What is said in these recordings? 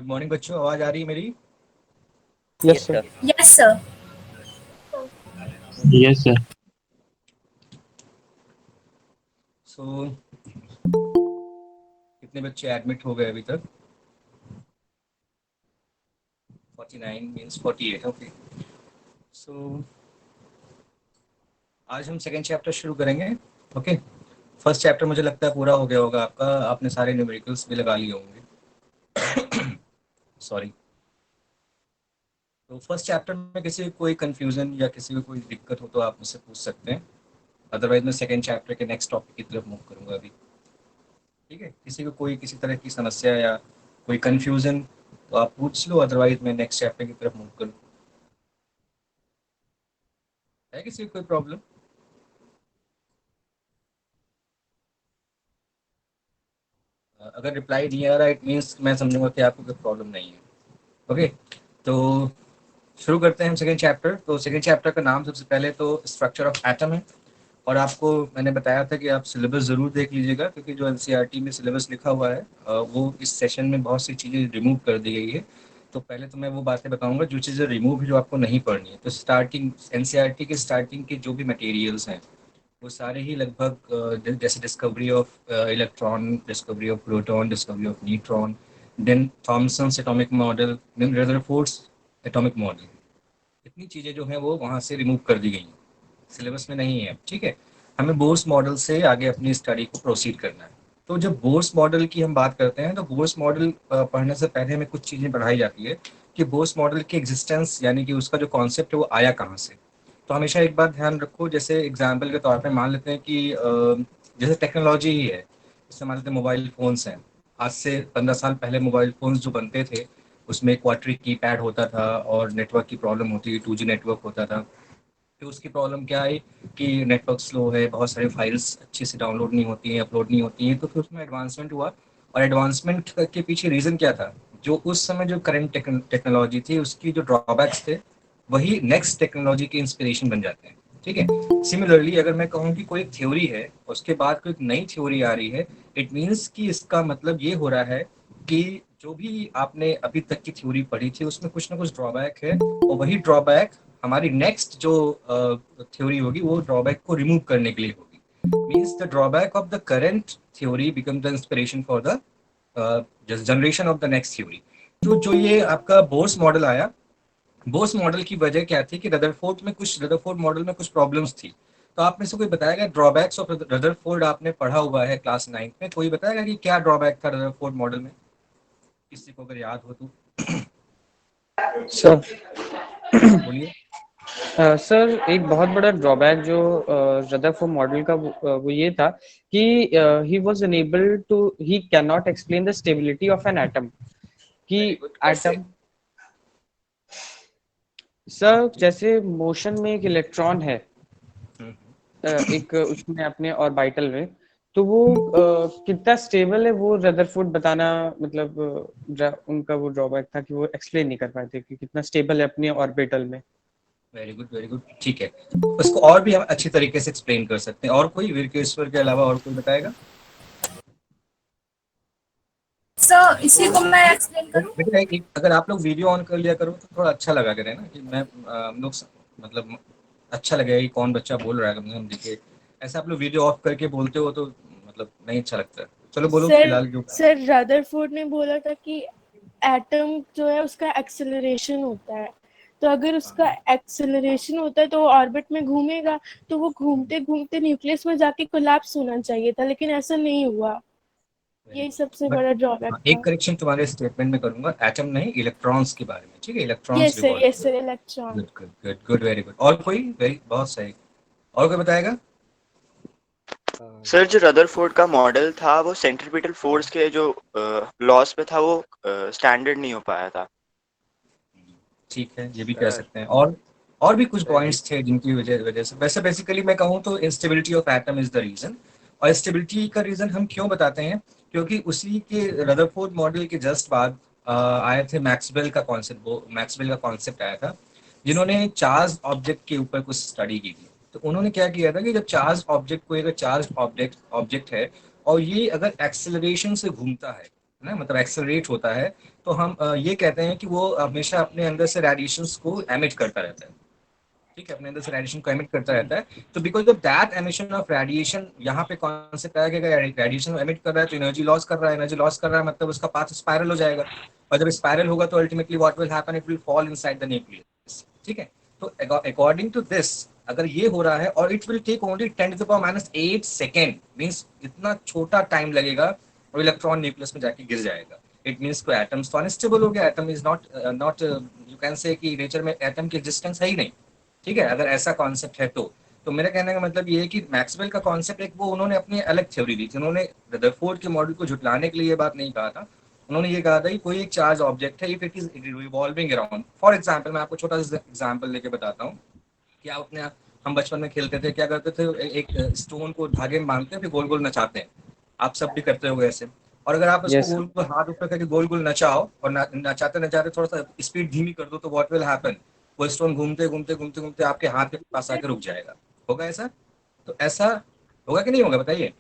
Good morning बच्चों, आवाज आ रही है मेरी? Yes sir. Yes sir. Yes sir. So कितने बच्चे एडमिट हो गए अभी तक? 49 मींस 48। ओके। सो आज हम सेकेंड चैप्टर शुरू करेंगे। ओके। फर्स्ट चैप्टर मुझे लगता है पूरा हो गया होगा आपका, आपने सारे न्यूमेरिकल्स भी लगा लिए होंगे। सॉरी। तो फर्स्ट चैप्टर में किसी को कोई कंफ्यूजन या किसी को कोई दिक्कत हो तो आप मुझसे पूछ सकते हैं। अदरवाइज मैं सेकेंड चैप्टर के नेक्स्ट टॉपिक की तरफ मूव करूंगा अभी। ठीक है, किसी को कोई किसी तरह की समस्या या कोई कंफ्यूजन तो आप पूछ लो, अदरवाइज मैं नेक्स्ट चैप्टर की तरफ मूव करूँ। है किसी को कोई प्रॉब्लम? अगर रिप्लाई नहीं आ रहा इट मीन्स मैं समझूंगा कि आपको कोई प्रॉब्लम नहीं है। ओके। तो शुरू करते हैं हम सेकेंड चैप्टर। तो सेकेंड चैप्टर का नाम सबसे पहले तो स्ट्रक्चर ऑफ एटम है। और आपको मैंने बताया था कि आप सिलेबस ज़रूर देख लीजिएगा, क्योंकि जो एनसीईआरटी में सिलेबस लिखा हुआ है वो इस सेशन में बहुत सी चीज़ें रिमूव कर दी गई है। तो पहले तो मैं वो बातें बताऊंगा जो चीज़ें रिमूव है, जो आपको नहीं पढ़नी है। तो स्टार्टिंग एनसीईआरटी के स्टार्टिंग के जो भी मटेरियल्स हैं वो सारे ही लगभग जैसे discovery of electron, discovery of proton, discovery of neutron, then Thomson's atomic model, then Rutherford's atomic model, इतनी चीज़ें जो हैं वो वहाँ से रिमूव कर दी गई हैं, सिलेबस में नहीं है। ठीक है, हमें बोर्स मॉडल से आगे अपनी स्टडी को प्रोसीड करना है। तो जब बोर्स मॉडल की हम बात करते हैं तो बोर्स मॉडल पढ़ने से पहले हमें कुछ चीज़ें पढ़ाई जाती है कि बोर्स मॉडल की एग्जिस्टेंस यानी कि उसका जो कॉन्सेप्ट है वो आया कहाँ से। तो हमेशा एक बात ध्यान रखो, जैसे एग्जाम्पल के तौर पे मान लेते हैं कि जैसे टेक्नोलॉजी ही है, जैसे मान लेते हैं मोबाइल फ़ोन्स हैं। आज से 15 साल पहले मोबाइल फ़ोन्स जो बनते थे उसमें क्वार्टरी कीपैड होता था और नेटवर्क की प्रॉब्लम होती थी, 2G नेटवर्क होता था। फिर उसकी प्रॉब्लम क्या आई कि नेटवर्क स्लो है, बहुत सारी फाइल्स अच्छे से डाउनलोड नहीं होती हैं, अपलोड नहीं होती हैं। तो फिर उसमें एडवांसमेंट हुआ। और एडवांसमेंट के पीछे रीज़न क्या था? जो उस समय जो करंट टेक्नोलॉजी थी उसकी जो ड्रॉबैक्स थे वही नेक्स्ट टेक्नोलॉजी के इंस्पिरेशन बन जाते हैं। ठीक है। सिमिलरली अगर मैं कहूँ कि कोई एक थ्योरी है, उसके बाद कोई एक नई थ्योरी आ रही है, इट मीन्स कि इसका मतलब ये हो रहा है कि जो भी आपने अभी तक की थ्योरी पढ़ी थी उसमें कुछ ना कुछ ड्रॉबैक है, और वही ड्रॉबैक हमारी नेक्स्ट जो थ्योरी होगी वो ड्रॉबैक को रिमूव करने के लिए होगी। Means the drawback of the current theory become the inspiration for the generation of the next theory. तो जो ये आपका बोर्स मॉडल आया, बोस मॉडल की वजह क्या थी कि रदरफोर्ड मॉडल में कुछ प्रॉब्लम्स थी। तो आप में से कोई बताएगा ड्रॉबैक्स ऑफ रदरफोर्ड? आपने पढ़ा हुआ है क्लास 9 में, कोई बताएगा कि क्या ड्रॉबैक था रदरफोर्ड मॉडल में? किसी को अगर याद हो तो सर बोलिए। सर एक बहुत बड़ा ड्रॉबैक जो रदरफोर्ड मॉडल का वो ये था कि he was unable to he can not explain the stability of an atom कि वेरी गुड, कैसे? एटम सर जैसे मोशन में एक इलेक्ट्रॉन है हम्म, एक उसमें अपने ऑर्बिटल में, तो वो कितना स्टेबल है वो रदरफोर्ड बताना मतलब उनका वो ड्रॉबैक था कि वो एक्सप्लेन नहीं कर पाए थे कि कितना स्टेबल है अपने ऑर्बिटल में। Very good very good. ठीक है, उसको और भी हम अच्छी तरीके से एक्सप्लेन कर सकते हैं। और कोई वीरकेश्वर के अलावा और कोई बताएगा? सर इसी को मैं एक्सप्लेन करूं? बेटा अगर आप लोग वीडियो ऑन कर लिया करो तो थोड़ा अच्छा लगा करे ना, कि मैं हम लोग मतलब अच्छा लगेगा कि कौन बच्चा बोल रहा है, कम से कम दिखे। ऐसे आप लोग वीडियो ऑफ करके बोलते हो तो मतलब नहीं अच्छा लगता। चलो बोलो सर फिलहाल जो। सर रदरफोर्ड ने बोला था कि एटम जो है उसका एक्सेलरेशन होता है, तो अगर उसका एक्सेलरेशन होता है तो वो ऑर्बिट में घूमेगा, तो वो घूमते घूमते न्यूक्लियस में जाके कोलैप्स होना चाहिए था, लेकिन ऐसा नहीं हुआ। यही सबसे बट बड़ा ड्रॉबैक एक था। करेक्शन तुम्हारे स्टेटमेंट में करूंगा, एटम नहीं इलेक्ट्रॉन्स के बारे में। ठीक है, electrons yes revolve. Sir electron. Good good good good, very good. और कोई? वेरी बहुत सही। और कोई बताएगा? सर जो रदरफोर्ड का मॉडल था वो सेंट्रीपिटल फोर्स के जो लॉस पे था वो स्टैंडर्ड नहीं हो पाया था। ठीक है, ये भी कह सकते हैं। और भी कुछ पॉइंट्स थे जिनकी वजह वजह से, वैसे बेसिकली मैं कहूँ तो instability of atom is the reason. और स्टेबिलिटी का रीजन हम क्यों बताते हैं? क्योंकि उसी के रदरफोर्ड मॉडल के जस्ट बाद आए थे मैक्सवेल का कॉन्सेप्ट। वो मैक्सवेल का कॉन्सेप्ट आया था, जिन्होंने चार्ज ऑब्जेक्ट के ऊपर कुछ स्टडी की थी। तो उन्होंने क्या किया था कि जब चार्ज ऑब्जेक्ट, कोई अगर चार्ज ऑब्जेक्ट ऑब्जेक्ट है और ये अगर एक्सेलरेशन से घूमता है, ना, मतलब एक्सेलरेट होता है, तो हम ये कहते हैं कि वो हमेशा अपने अंदर से रेडिएशंस को एमिट करता रहता है। ठीक है, अपने अंदर से रेडिएशन को एमिट करता रहता है। तो because of that emission of radiation, यहाँ पे कॉन्सेप्ट आया कि अगर रेडिएशन एमिट कर रहा है तो एनर्जी लॉस कर रहा है, एनर्जी लॉस कर रहा है मतलब उसका पाथ स्पाइरल हो जाएगा, और जब स्पाइरल होगा तो ultimately what will happen, it will fall inside the nucleus. ठीक है, तो अकॉर्डिंग टू दिस अगर ये हो रहा है और it will take only 10⁻⁸ second, means इतना छोटा टाइम लगेगा और इलेक्ट्रॉन न्यूक्लियस में जाके गिर जाएगा। इट मीन्स कोई एटम्स तो अनस्टेबल हो गया, atom is not you can say कि नेचर में एटम की एग्जिस्टेंस है ही नहीं। ठीक है, अगर ऐसा कॉन्सेप्ट है तो मेरा कहने का मतलब ये है कि मैक्सवेल का कॉन्सेप्ट एक वो उन्होंने अपनी अलग थ्योरी दी थी। उन्होंने रदरफोर्ड के मॉडल को झुटलाने के लिए ये बात नहीं कहा था। उन्होंने ये कहा था कि कोई एक चार्ज ऑब्जेक्ट है, if it is revolving around, for example मैं आपको छोटा सा एग्जाम्पल लेके बताता हूँ कि आप अपने हम बचपन में खेलते थे, क्या करते थे, एक स्टोन को धागे में बांधते हैं फिर गोल गोल नचाते हैं। आप सब भी करते हो ऐसे। और अगर आप उसको यस गोल गोल हाथ ऊपर करके गोल गोल नचाओ और नचाते नचाते थोड़ा सा स्पीड धीमी कर दो तो व्हाट विल हैपन, वो स्टोन घूमते घूमते घूमते घूमते आपके हाथ के पास आके रुक जाएगा। होगा ऐसा? तो ऐसा होगा कि नहीं होगा, बताइए।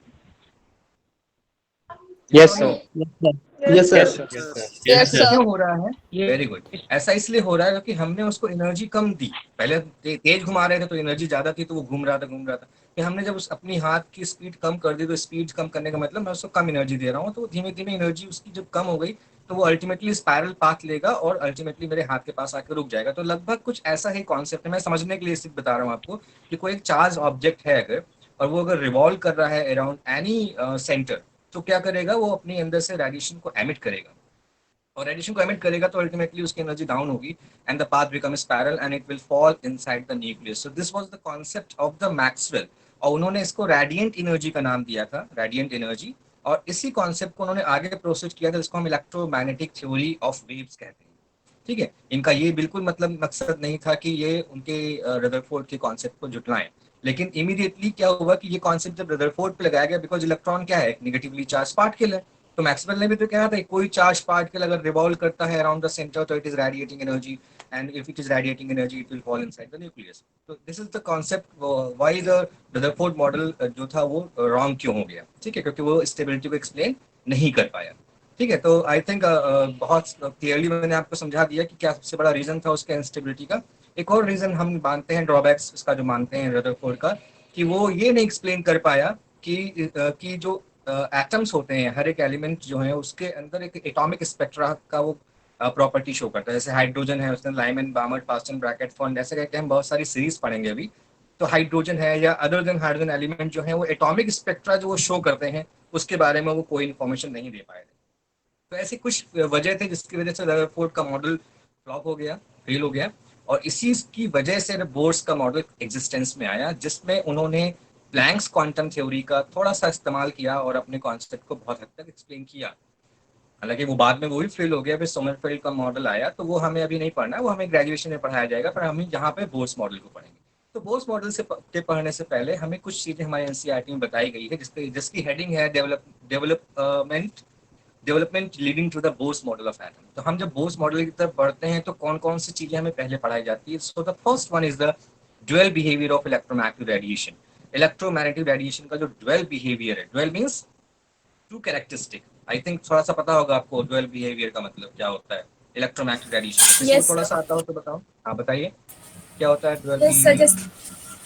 Yes yes or sir no? Yes sir. Yes sir yes ऐसा सर। क्यों हो रहा है? ये वेरी गुड। ऐसा इसलिए हो रहा है क्योंकि हमने उसको एनर्जी कम दी। पहले तेज घुमा रहे थे तो एनर्जी ज्यादा थी तो वो घूम रहा था। फिर हमने जब उस अपनी हाथ की स्पीड कम कर दी तो स्पीड कम करने का मतलब मैं उसको कम एनर्जी दे रहा हूँ, तो धीमे धीमे एनर्जी उसकी जब कम हो गई तो वो अल्टीमेटली स्पाइरल पाथ लेगा और अल्टीमेटली मेरे हाथ के पास आकर रुक जाएगा। तो लगभग कुछ ऐसा ही कॉन्सेप्ट है, मैं समझने के लिए सिर्फ बता रहा हूँ आपको कि कोई एक चार्ज ऑब्जेक्ट है अगर, और वो अगर रिवॉल्व कर रहा है अराउंड एनी सेंटर, तो क्या करेगा, वो अपने अंदर से रेडिएशन को एमिट करेगा, और रेडिएशन को एमिट करेगा तो अल्टीमेटली उसकी एनर्जी डाउन होगी and the path become spiral and it will fall inside the nucleus. So this was the concept of the Maxwell, और उन्होंने इसको रेडिएंट एनर्जी का नाम दिया था, रेडिएंट एनर्जी। और इसी कॉन्सेप्ट को उन्होंने आगे प्रोसेस किया था, जिसको हम इलेक्ट्रोमैग्नेटिक थ्योरी ऑफ वेव्स कहते हैं। ठीक है, इनका ये बिल्कुल मतलब मकसद नहीं था कि ये उनके रदरफोर्ड के कॉन्सेप्ट को जुटलाएं, लेकिन इमीडिएटली क्या हुआ कि ये कॉन्सेप्ट जब रदरफोर्ड पे लगाया गया, बिकॉज इलेक्ट्रॉन क्या है, एक नेगेटिवली चार्ज पार्टिकल है, तो मैक्सवेल ने भी तो कहा था कोई चार्ज पार्टिकल अगर रिवॉल्व करता है अराउंड द सेंटर तो it is radiating energy, and if it is radiating energy it will fall inside the nucleus. तो this is the concept why the Rutherford model जो था वो रॉन्ग क्यों हो गया। ठीक है, क्योंकि वो स्टेबिलिटी को एक्सप्लेन नहीं कर पाया। ठीक है, तो आई थिंक बहुत क्लियरली मैंने आपको समझा दिया कि क्या सबसे बड़ा रीजन था उसके इंस्टेबिलिटी का। एक और रीजन हम मानते हैं, ड्रॉबैक्स इसका जो मानते हैं रदरफोर्ड का, कि वो ये नहीं एक्सप्लेन कर पाया कि जो एटम्स होते हैं, हर एक एलिमेंट जो है उसके अंदर एक एटॉमिक स्पेक्ट्रा का वो प्रॉपर्टी शो करता है। जैसे हाइड्रोजन है, उसने लाइमन बामर्ट पास्टन ब्रैकेट फॉन्ड ऐसे करके हम बहुत सारी सीरीज पढ़ेंगे अभी। तो हाइड्रोजन है या अदर देन हाइड्रोजन एलिमेंट जो है वो एटॉमिक स्पेक्ट्रा जो वो शो करते हैं उसके बारे में वो कोई इन्फॉर्मेशन नहीं दे पाए थे। तो ऐसी कुछ वजह थी जिसकी वजह से रदरफोर्ड का मॉडल फ्लॉप हो गया, फेल हो गया, और इसी की वजह से बोर्स का मॉडल एग्जिस्टेंस में आया, जिसमें उन्होंने प्लैंक्स क्वांटम थ्योरी का थोड़ा सा इस्तेमाल किया और अपने कॉन्सेप्ट को बहुत हद तक एक्सप्लेन किया। हालांकि वो बाद में वो भी फेल हो गया, फिर सोमरफेल्ड का मॉडल आया, तो वो हमें अभी नहीं पढ़ना है, वो हमें ग्रेजुएशन में पढ़ाया जाएगा, पर हम यहाँ पे बोर्स मॉडल को पढ़ेंगे। तो बोर्स मॉडल से के पढ़ने से पहले हमें कुछ चीजें हमारे एनसीईआरटी में बताई गई है, जिसकी हेडिंग है development leading to the Bohr's model of atom. तो हम जब बोर्स मॉडल की तरफ बढ़ते हैं तो कौन कौन सी चीजें हमें पहले पढ़ाई जाती है। So the first one is the dual behaviour of electromagnetic radiation. Electromagnetic radiation का जो ड्यूअल बिहेवियर है, dual means two characteristic. I think थोड़ा सा पता होगा आपको ड्यूअल बिहेवियर का मतलब क्या होता है इलेक्ट्रोमैग्नेटिक रेडिएशन। किसी को Yes, थोड़ा sir. सा आता हो तो बताओ। हाँ बताइए, क्या होता है dual yes sir, behaviour?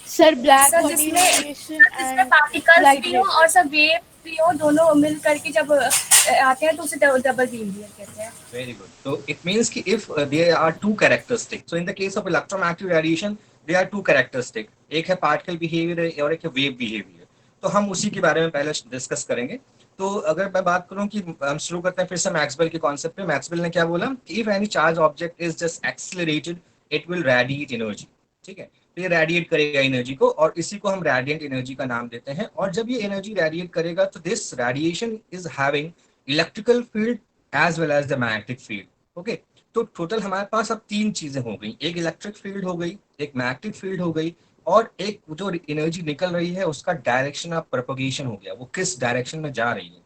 Sir black sir body radiation जिसमें एंड पार्टिकल्स लाइट भी हो रेज। और सब वेव भी हो, दोनों मिल करके जब आते हैं तो उसे डबल बीम कहते हैं। Very good. So it means कि if there are two characteristics. So in the case of electromagnetic radiation, there are two characteristics. एक है particle behavior और एक है wave behavior. तो हम उसी के बारे में पहले डिस्कस करेंगे। तो अगर मैं बात करूं कि हम शुरू करते हैं फिर से मैक्सवेल के कॉन्सेप्ट पे। मैक्सवेल ने क्या बोला कि if any charge object is just accelerated, it will radiate energy. ठीक है, तो ये रेडिएट करेगा एनर्जी को, और इसी को हम रेडिएंट एनर्जी का नाम देते हैं। और जब ये एनर्जी रेडिएट करेगा तो this radiation is having electrical field as well as the magnetic field. Okay, तो टोटल हमारे पास अब तीन चीजें हो गई, एक इलेक्ट्रिक फील्ड हो गई, एक मैग्नेटिक फील्ड हो गई, और एक जो एनर्जी निकल रही है उसका डायरेक्शन ऑफ प्रोपगेशन हो गया, वो किस डायरेक्शन में जा रही है।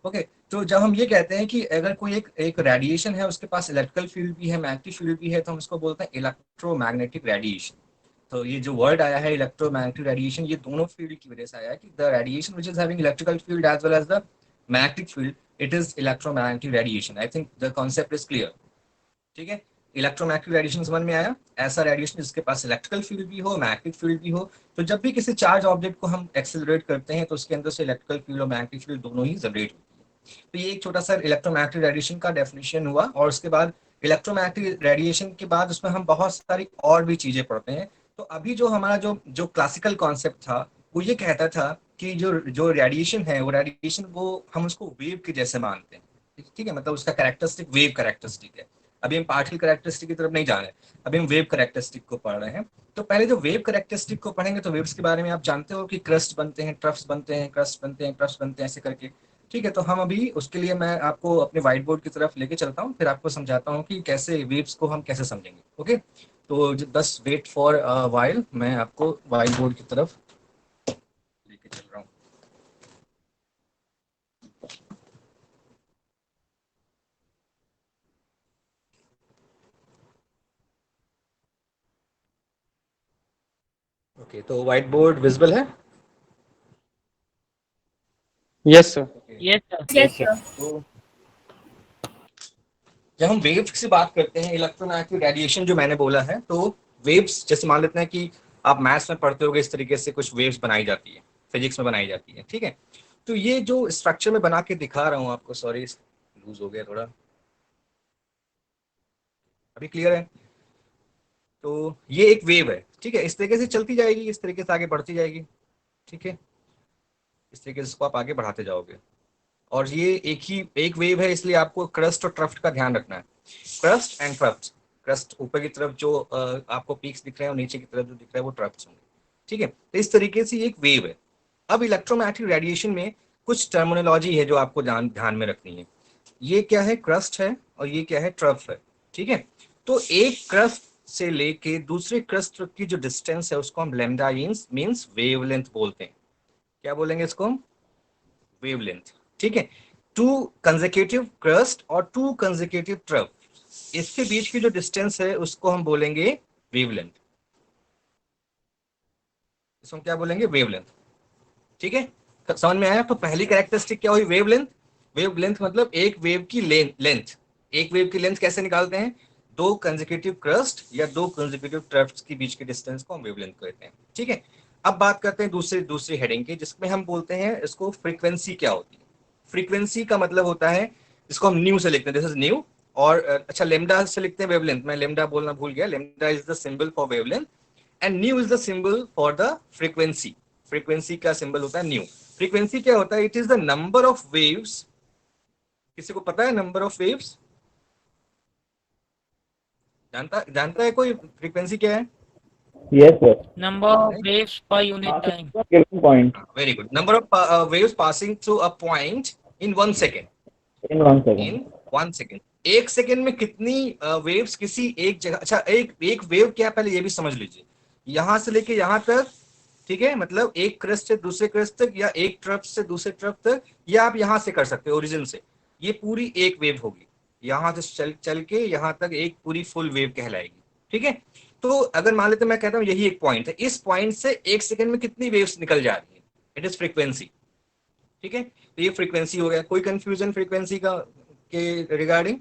ओके, तो जब हम ये कहते हैं कि अगर कोई एक रेडिएशन है उसके पास इलेक्ट्रिकल फील्ड भी है, मैग्नेटिक फील्ड भी है, तो हम इसको बोलते हैं इलेक्ट्रोमैग्नेटिक रेडिएशन। तो ये जो वर्ड आया है इलेक्ट्रोमैग्नेटिक रेडिएशन, ये दोनों फील्ड की वजह से आया है कि the radiation which is having electrical field as well as the magnetic field it is electromagnetic radiation. I think the concept is clear. ठीक है, इलेक्ट्रोमैग्नेटिक रेडिएशन समझ में आया? ऐसा रेडिएशन जिसके पास इलेक्ट्रिकल फील्ड भी हो, मैग्नेटिक फील्ड भी हो। तो जब भी किसी चार्ज ऑब्जेक्ट को हम एक्सेलरेट करते हैं तो उसके अंदर से इलेक्ट्रिकल फील्ड और मैग्नेटिक फील्ड दोनों ही जनरेट होती है। तो ये एक छोटा सा इलेक्ट्रोमैग्नेटिक रेडिएशन का डेफिनेशन हुआ। और उसके बाद इलेक्ट्रोमैग्नेटिक रेडिएशन के बाद उसमें हम बहुत सारी और भी चीजें पढ़ते हैं। तो अभी जो हमारा जो जो क्लासिकल कॉन्सेप्ट था वो ये कहता था कि जो जो रेडिएशन है वो रेडिएशन वो हम उसको वेव के जैसे मानते हैं। ठीक है, मतलब उसका कैरेक्टरिस्टिक वेव कैरेक्टरिस्टिक है। अभी हम पार्टिकल कैरेक्टरिस्टिक की तरफ नहीं जा रहे हैं, अभी हम वेव कैरेक्टरिस्टिक को पढ़ रहे हैं। तो पहले जो वेव कैरेक्टरिस्टिक को पढ़ेंगे तो वेव्स के बारे में आप जानते हो कि क्रस्ट बनते हैं, ट्रफ्स बनते हैं, क्रस्ट बनते हैं, ट्रफ्स बनते हैं, ऐसे करके। ठीक है, तो हम अभी उसके लिए मैं आपको अपने व्हाइट बोर्ड की तरफ लेके चलता हूँ, फिर आपको समझाता हूँ कि कैसे वेव्स को हम कैसे समझेंगे। ओके, तो बस वेट फॉर वाइल, मैं आपको व्हाइट बोर्ड की तरफ लेके चल रहा हूँ। ओके, तो व्हाइट बोर्ड विजिबल है? Yes sir. Yes sir. तो जब हम वेव्स की बात करते हैं, इलेक्ट्रोमैग्नेटिक रेडिएशन जो मैंने बोला है, तो वेव्स जैसे मान लेते हैं कि आप मैथ्स में पढ़ते होगे, इस तरीके से कुछ वेव्स बनाई जाती है, फिजिक्स में बनाई जाती है। ठीक है, तो ये जो स्ट्रक्चर में बना के दिखा रहा हूँ आपको, सॉरी लूज हो गया थोड़ा, अभी क्लियर है? तो ये एक वेव है। ठीक है, इस तरीके से चलती जाएगी, इस तरीके से आगे बढ़ती जाएगी। ठीक है, इस तरीके से इसको आप आगे बढ़ाते जाओगे। और ये एक वेव है, इसलिए आपको क्रस्ट और ट्रफ्ट का ध्यान रखना है। क्रस्ट एंड ट्रफ्ट, क्रस्ट ऊपर की तरफ जो आपको पीक्स दिख रहे हैं और नीचे की तरफ जो दिख रहा है वो ट्रफ्ट होंगे। ठीक है, तो इस तरीके से एक वेव है। अब इलेक्ट्रोमैग्नेटिक रेडिएशन में कुछ टर्मिनोलॉजी है जो आपको ध्यान में रखनी है। ये क्या है? क्रस्ट है, और ये क्या है? ट्रफ है। ठीक है, तो एक क्रस्ट से लेके दूसरे क्रस्ट की जो डिस्टेंस है उसको हम लैम्डा मींस वेवलेंथ बोलते हैं। क्या बोलेंगे इसको हम? वेवलेंथ। ठीक है, टू कंसेक्यूटिव क्रस्ट और टू कंसेक्यूटिव ट्रफ, इसके बीच की जो डिस्टेंस है उसको हम बोलेंगे वेवलेंथ। इसको हम क्या बोलेंगे? वेवलेंथ। ठीक है, समझ में आया? तो पहली कैरेक्टरिस्टिक क्या हुई? वेवलेंथ। वेवलेंथ मतलब एक वेव की लेंथ। एक वेव की लेंथ कैसे निकालते हैं? दो कंसेक्यूटिव क्रस्ट या दो कंसेक्यूटिव ट्रफ्स के बीच के डिस्टेंस को हम वेवलेंथ कहते हैं। ठीक है, अब बात करते हैं दूसरी हेडिंग की, जिसमें हम बोलते हैं इसको फ्रीक्वेंसी क्या होती है। फ्रीक्वेंसी का मतलब होता है, इसको हम न्यू से लिखते हैं, दिस इज न्यू। और अच्छा, लेमडा से लिखते हैं वेवलेंथ, मैं लेमडा बोलना भूल गया। Lambda is the symbol for wavelength and new is the symbol for the frequency. Frequency का सिंबल होता है न्यू। फ्रीक्वेंसी क्या होता है? It is the number of waves. किसी को पता है नंबर ऑफ वेव्स? जानता है कोई फ्रीक्वेंसी क्या है? Yes, sir. Number of waves per unit time. Given point very good, number of waves passing through a point in 1 second. in 1 second. In 1 second, 1 second में कितनी वेव्स किसी एक जगह। अच्छा, एक वेव क्या, पहले ये भी समझ लीजिए, यहां से लेके यहां तक। ठीक है, मतलब एक क्रस्ट से दूसरे क्रस्ट तक, या एक ट्रफ से दूसरे ट्रफ तक, या आप यहां से कर सकते हो ओरिजिन से, ये पूरी एक वेव होगी। यहां से चल के यहां तक एक पूरी फुल वेव कहलाएगी। ठीक है, तो अगर मान लेते मैं कहता हूं यही एक पॉइंट है, इस पॉइंट से 1 सेकेंड में कितनी वेव्स निकल जा रही है, इट इज फ्रीक्वेंसी। ठीक है, तो ये फ्रीक्वेंसी हो गया। कोई कंफ्यूजन फ्रीक्वेंसी का के regarding?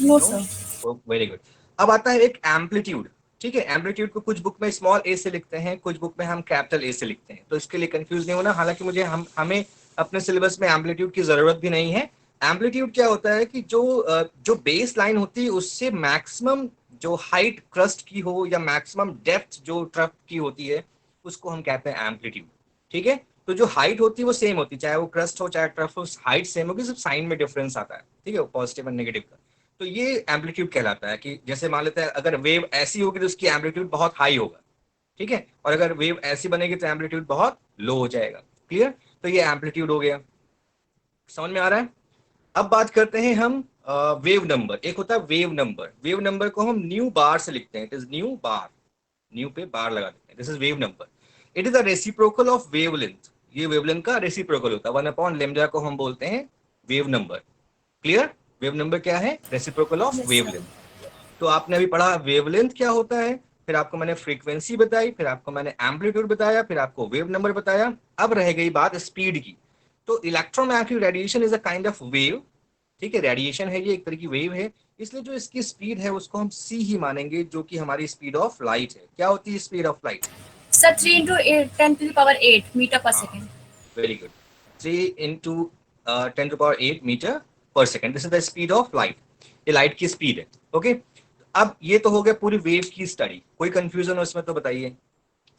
No sir. Very good. अब आता है एक एम्पलीट्यूड। ठीक है, एम्पलीट्यूड को कुछ बुक में स्मॉल ए से लिखते हैं, कुछ बुक में हम कैपिटल ए से लिखते हैं, तो इसके लिए कंफ्यूज नहीं होना। हालांकि हमें अपने सिलेबस में एम्पलीट्यूड की जरूरत भी नहीं है। एम्पलीट्यूड क्या होता है कि जो बेस लाइन होती है उससे मैक्सिमम जो हाइट क्रस्ट की हो या मैक्सिमम डेप्थ जो ट्रफ की होती है उसको हम कहते हैं एम्पलीट्यूड। ठीक है, तो जो हाइट होती है वो सेम होती है, चाहे वो क्रस्ट हो चाहे ट्रफ हो, हाइट सेम होगी, सिर्फ साइन में डिफरेंस आता है। ठीक है, पॉजिटिव और नेगेटिव का। तो ये एम्पलीट्यूड कहलाता है कि जैसे मान लेते हैं अगर वेव ऐसी होगी तो उसकी एम्पलीट्यूड बहुत हाई होगा। ठीक है, और अगर वेव ऐसी बनेगी तो एम्पलीट्यूड बहुत लो हो जाएगा। क्लियर? तो ये एम्पलीट्यूड हो गया, समझ में आ रहा है? अब बात करते हैं हम वेव नंबर। एक होता है वेव नंबर। वेव नंबर को हम न्यू बार से लिखते हैं, it is new bar, new पे बार लगा देते हैं, this is wave number. It is a reciprocal of wavelength. ये वेवलेंथ का रेसिप्रोकल होता है, 1/λ को हम बोलते हैं wave number. Clear? Wave number क्या है? Reciprocal of wavelength. तो आपने अभी पढ़ा वेवलेंथ क्या होता है, फिर आपको मैंने फ्रीक्वेंसी बताई, फिर आपको मैंने एम्पलीट्यूड बताया, फिर आपको वेव नंबर बताया। अब रह गई बात स्पीड की। तो electromagnetic radiation is a kind of wave, ठीक है, रेडिएशन है ये, एक तरह की वेव है, इसलिए जो इसकी स्पीड है उसको हम c ही मानेंगे, जो कि हमारी स्पीड ऑफ लाइट है। क्या होती है speed of light? Sir 3 into 8 10 to the power 8 metre per second. Very good, 3 into 10 to the power 8 metre per second, this is the speed of light, ये लाइट की स्पीड है। Okay, अब ये तो हो गया पूरी वेव की स्टडी, कोई कंफ्यूजन हो इसमें तो बताइए,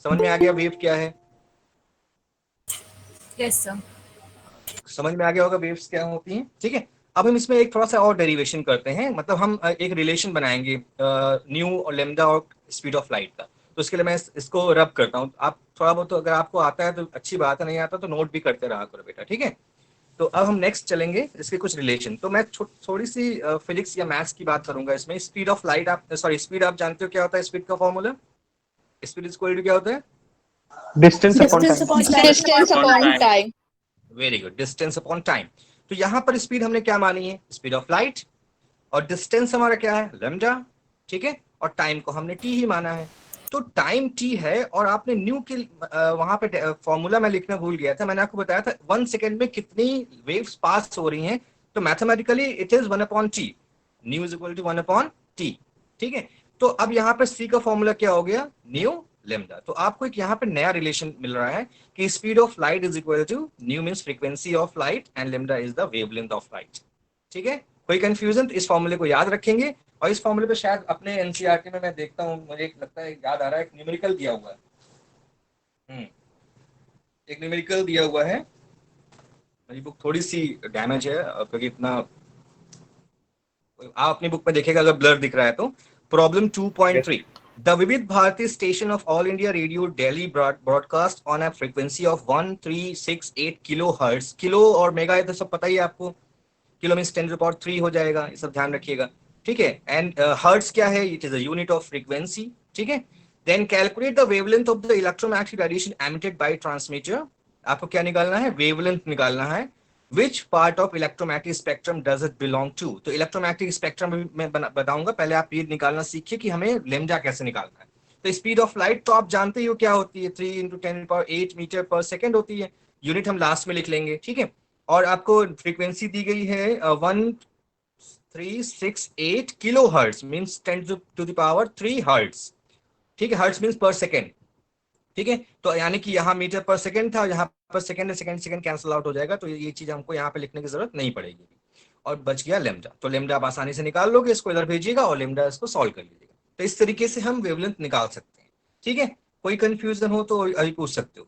समझ में आ गया वेव क्या है? Yes sir. समझ में आ गया होगा वेव्स क्या होती हैं, ठीक है। अब हम इसमें एक थोड़ा सा और डेरिवेशन करते हैं, मतलब हम एक रिलेशन बनाएंगे न्यू और लेमडा और स्पीड ऑफ लाइट का। तो इसके लिए मैं इसको रब करता हूँ, आप थोड़ा बहुत तो अगर आपको आता है तो अच्छी बात है, नहीं आता तो नोट भी करते रहा करो बेटा, ठीक है। तो अब हम नेक्स्ट चलेंगे इसके कुछ रिलेशन। तो मैं थोड़ी सी फिजिक्स या मैथ्स की बात करूंगा इसमें। स्पीड ऑफ लाइट आप स्पीड आप जानते हो क्या होता है? स्पीड का formula, speed is equal to क्या होता है? Distance upon Distance time. upon time. Distance upon time. Very good, distance upon time. तो यहाँ पर स्पीड हमने क्या मानी है? स्पीड ऑफ लाइट, और डिस्टेंस हमारा क्या है? लैम्डा, ठीक है, और टाइम को हमने टी ही माना है। तो टाइम टी है, और आपने न्यू के वहां पे फॉर्मूला मैं लिखना भूल गया था, मैंने आपको बताया था 1 सेकेंड में कितनी वेव्स पास हो रही हैं, तो mathematically it is 1/t, nu is equal to 1/t, ठीक है। तो अब यहाँ पर सी का फॉर्मूला क्या हो गया? New lambda. तो आपको एक यहाँ पे नया रिलेशन मिल रहा है कि speed of light is equal to nu means frequency of light and lambda is the wavelength of light, ठीक है। कोई कंफ्यूजन? तो इस फॉर्मूले को याद रखेंगे, और इस फॉर्मूले पे शायद अपने एनसीईआरटी में मैं देखता हूँ, मुझे लगता है याद आ रहा है, एक न्यूमेरिकल दिया हुआ है, एक न्यूमेरिकल दिया हुआ है। मेरी बुक थोड़ी सी डैमेज है क्योंकि इतना, आप अपनी बुक में देखिएगा अगर ब्लर दिख रहा है तो। Problem 2.3, the Vividh Bharati station of all India radio Delhi broadcast on a frequency of 1368 kilo hertz. Kilo और मेगा ये तो सब पता ही है आपको, किलो मींस 10⁻³ हो जाएगा, ये सब ध्यान रखिएगा, ठीक है। एंड हर्ट्ज क्या है? It is a unit of frequency, ठीक है। Then calculate the wavelength of the electromagnetic radiation emitted by transmitter. आपको क्या निकालना है? वेवलेंथ निकालना है। Which part of electromagnetic spectrum does it belong to? तो इलेक्ट्रोमैग्नेटिक स्पेक्ट्रम मैं बताऊंगा, पहले आप ये निकालना सीखिए कि हमें लेमडा कैसे निकालना है। तो स्पीड ऑफ लाइट तो आप जानते ही हो क्या होती है, 3 × 10⁸ मीटर पर सेकेंड होती है, यूनिट हम लास्ट में लिख लेंगे, ठीक है। और आपको फ्रीक्वेंसी दी गई है 1368 किलो हर्ट्ज मीन्स 10⁻³ हर्ट्ज, ठीक है। हर्ट्ज मीन्स पर सेकेंड, ठीक है। तो यानी कि यहाँ मीटर पर सेकंड था, यहाँ पर सेकंड सेकंड कैंसिल आउट हो जाएगा, तो ये चीज हमको यहाँ पे लिखने की जरूरत नहीं पड़ेगी, और बच गया लेमडा। तो लेमडा आप आसानी से निकाल लोगे, इसको इधर भेजिएगा और लेमडा इसको सॉल्व कर लीजिएगा। तो इस तरीके से हम वेवलेंथ निकाल सकते हैं, ठीक है। कोई कंफ्यूजन हो तो अभी पूछ सकते हो।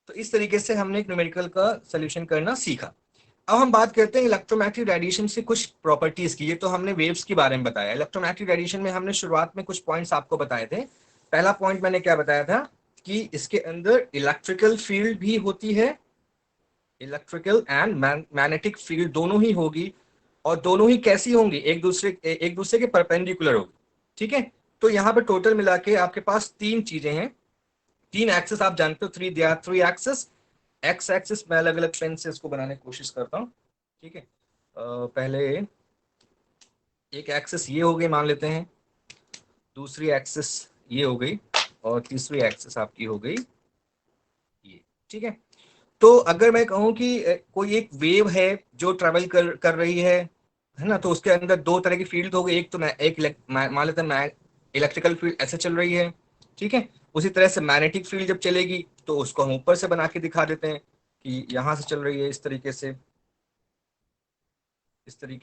तो इस तरीके से हमने एक न्यूमेरिकल का सोल्यूशन करना सीखा। अब हम बात करते हैं इलेक्ट्रोमैग्नेटिक रेडिएशन से कुछ प्रॉपर्टीज की। ये तो हमने वेव्स के बारे में बताया। इलेक्ट्रोमैग्नेटिक रेडिएशन में हमने शुरुआत में कुछ पॉइंट्स आपको बताए थे। पहला पॉइंट मैंने क्या बताया था कि इसके अंदर इलेक्ट्रिकल फील्ड भी होती है, इलेक्ट्रिकल एंड मैग्नेटिक फील्ड दोनों ही होगी, और दोनों ही कैसी होंगी? एक दूसरे के परपेंडिकुलर होगी, ठीक है। तो यहाँ पे टोटल मिला के आपके पास 3 चीजें हैं, 3 एक्सेस आप जानते हो, 3 एक्सेस। एक्स एक्सिस मैं अलग अलग पेन से इसको बनाने की कोशिश करता हूँ, ठीक है। पहले एक एक्सेस ये हो गई मान लेते हैं, दूसरी एक्सेस ये हो गई, और तीसरी एक्सेस आपकी हो गई ये, ठीक है। तो अगर मैं कहूँ कि कोई एक वेव है जो ट्रेवल कर रही है ना, तो उसके अंदर 2 तरह की फील्ड हो गई। एक तो मान लेते हैं इलेक्ट्रिकल फील्ड ऐसे चल रही है, ठीक है। उसी तरह से मैग्नेटिक फील्ड जब चलेगी तो उसको हम ऊपर से बना के दिखा देते हैं कि यहाँ से चल रही है, इस तरीके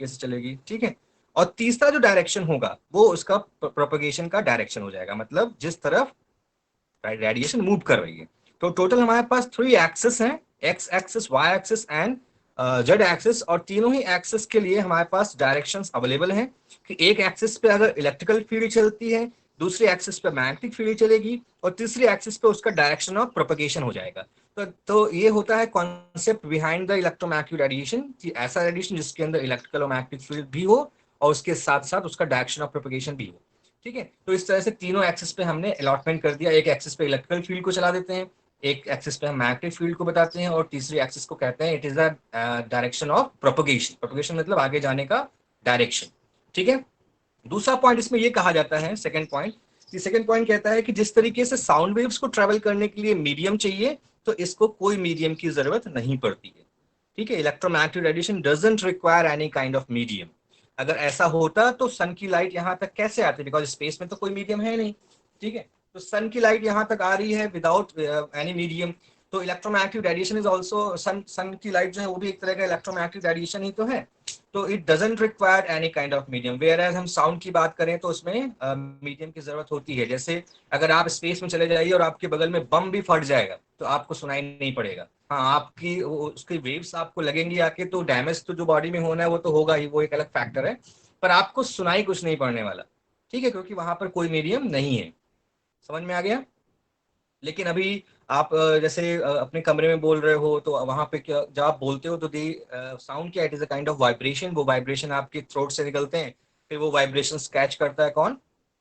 से चलेगी, ठीक है। और तीसरा जो डायरेक्शन होगा वो उसका प्रोपगेशन का डायरेक्शन हो जाएगा, मतलब जिस तरफ रेडिएशन मूव कर रही है। तो टोटल हमारे पास 3 एक्सेस हैं, x axes, y axes and z axes, और तीनों ही एक्सेस के लिए हमारे पास डायरेक्शंस अवेलेबल हैं कि एक एक्सेस पे अगर इलेक्ट्रिकल फील्ड चलती है, दूसरी एक्सेस पे मैग्नेटिक फील्ड चलेगी, और तीसरी एक्सेस पे उसका डायरेक्शन ऑफ प्रोपगेशन हो जाएगा। तो ये होता है concept behind the electromagnetic radiation, कि ऐसा रेडिएशन जिसके अंदर इलेक्ट्रिकल और मैग्नेटिक फील्ड भी हो और उसके साथ साथ उसका डायरेक्शन ऑफ प्रोपगेशन भी हो, ठीक है। तो इस तरह से तीनों एक्सेस पे हमने अलॉटमेंट कर दिया। एक एक्सेस पे इलेक्ट्रिकल फील्ड को चला देते हैं, एक एक्सेस पे हम मैग्नेटिक फील्ड को बताते हैं, और तीसरी एक्सेस को कहते हैं it is the direction of propagation. Propagation मतलब आगे जाने का डायरेक्शन, ठीक है। दूसरा पॉइंट इसमें ये कहा जाता है, सेकंड पॉइंट कहता है कि जिस तरीके से साउंड वेव्स को ट्रेवल करने के लिए मीडियम चाहिए, तो इसको कोई मीडियम की जरूरत नहीं पड़ती है। ठीक है, electromagnetic radiation doesn't require any kind of medium. अगर ऐसा होता तो सन की लाइट यहाँ तक कैसे आती, बिकॉज स्पेस में तो कोई मीडियम है नहीं, ठीक है। तो सन की लाइट यहाँ तक आ रही है विदाउट एनी मीडियम। तो इलेक्ट्रोमैग्नेटिक रेडिएशन इज ऑल्सो, सन की लाइट जो है वो भी एक तरह का इलेक्ट्रोमैग्नेटिक रेडिएशन ही तो है। तो it doesn't require any kind of medium. Whereas हम साउंड की बात करें तो उसमें मीडियम की जरूरत होती है। जैसे अगर आप स्पेस में चले जाइए और आपके बगल में बम भी फट जाएगा तो आपको सुनाई नहीं पड़ेगा। हाँ, आपकी उसकी वेव्स आपको लगेंगी आके, तो डैमेज तो जो बॉडी में होना है वो तो होगा ही, वो एक अलग फैक्टर है, पर आपको सुनाई कुछ नहीं पड़ने वाला, ठीक है, क्योंकि वहां पर कोई मीडियम नहीं है। समझ में आ गया। लेकिन अभी आप जैसे अपने कमरे में बोल रहे हो तो वहां पे क्या, जब आप बोलते हो तो साउंड क्या, it is a kind of vibration. वो वाइब्रेशन आपके थ्रोट से निकलते हैं, फिर वो वाइब्रेशन कैच करता है कौन,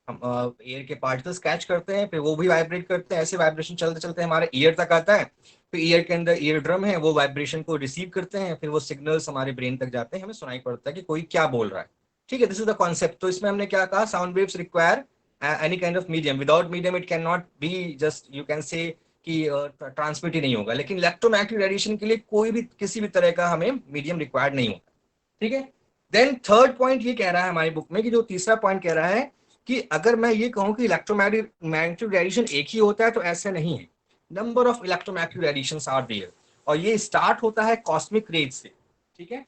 हम एयर के पार्टिकल्स कैच करते हैं, फिर वो भी वाइब्रेट करते हैं। ऐसे वाइब्रेशन चलते चलते हमारे ईयर तक आता है, फिर ईयर के अंदर ईयर ड्रम है, वो वाइब्रेशन को रिसीव करते हैं, फिर वो सिग्नल्स हमारे ब्रेन तक जाते हैं, हमें सुनाई पड़ता है कि कोई क्या बोल रहा है, ठीक है। This is the concept. तो इसमें हमने क्या कहा, sound waves require any kind of medium. Without medium it cannot be, just you can say कि ट्रांसमिट ही नहीं होगा। लेकिन इलेक्ट्रोमैग्नेटिक रेडिएशन के लिए कोई भी किसी भी तरह का हमें मीडियम रिक्वायर्ड नहीं होता, ठीक है। देन थर्ड पॉइंट ये कह रहा है हमारी बुक में, कि जो तीसरा पॉइंट कह रहा है कि अगर मैं ये कहूँ कि इलेक्ट्रोमैग्नेटिक रेडिएशन एक ही होता है, तो ऐसे नहीं है। Number of electromagnetic radiations are there, और ये स्टार्ट होता है कॉस्मिक रेज से, ठीक है।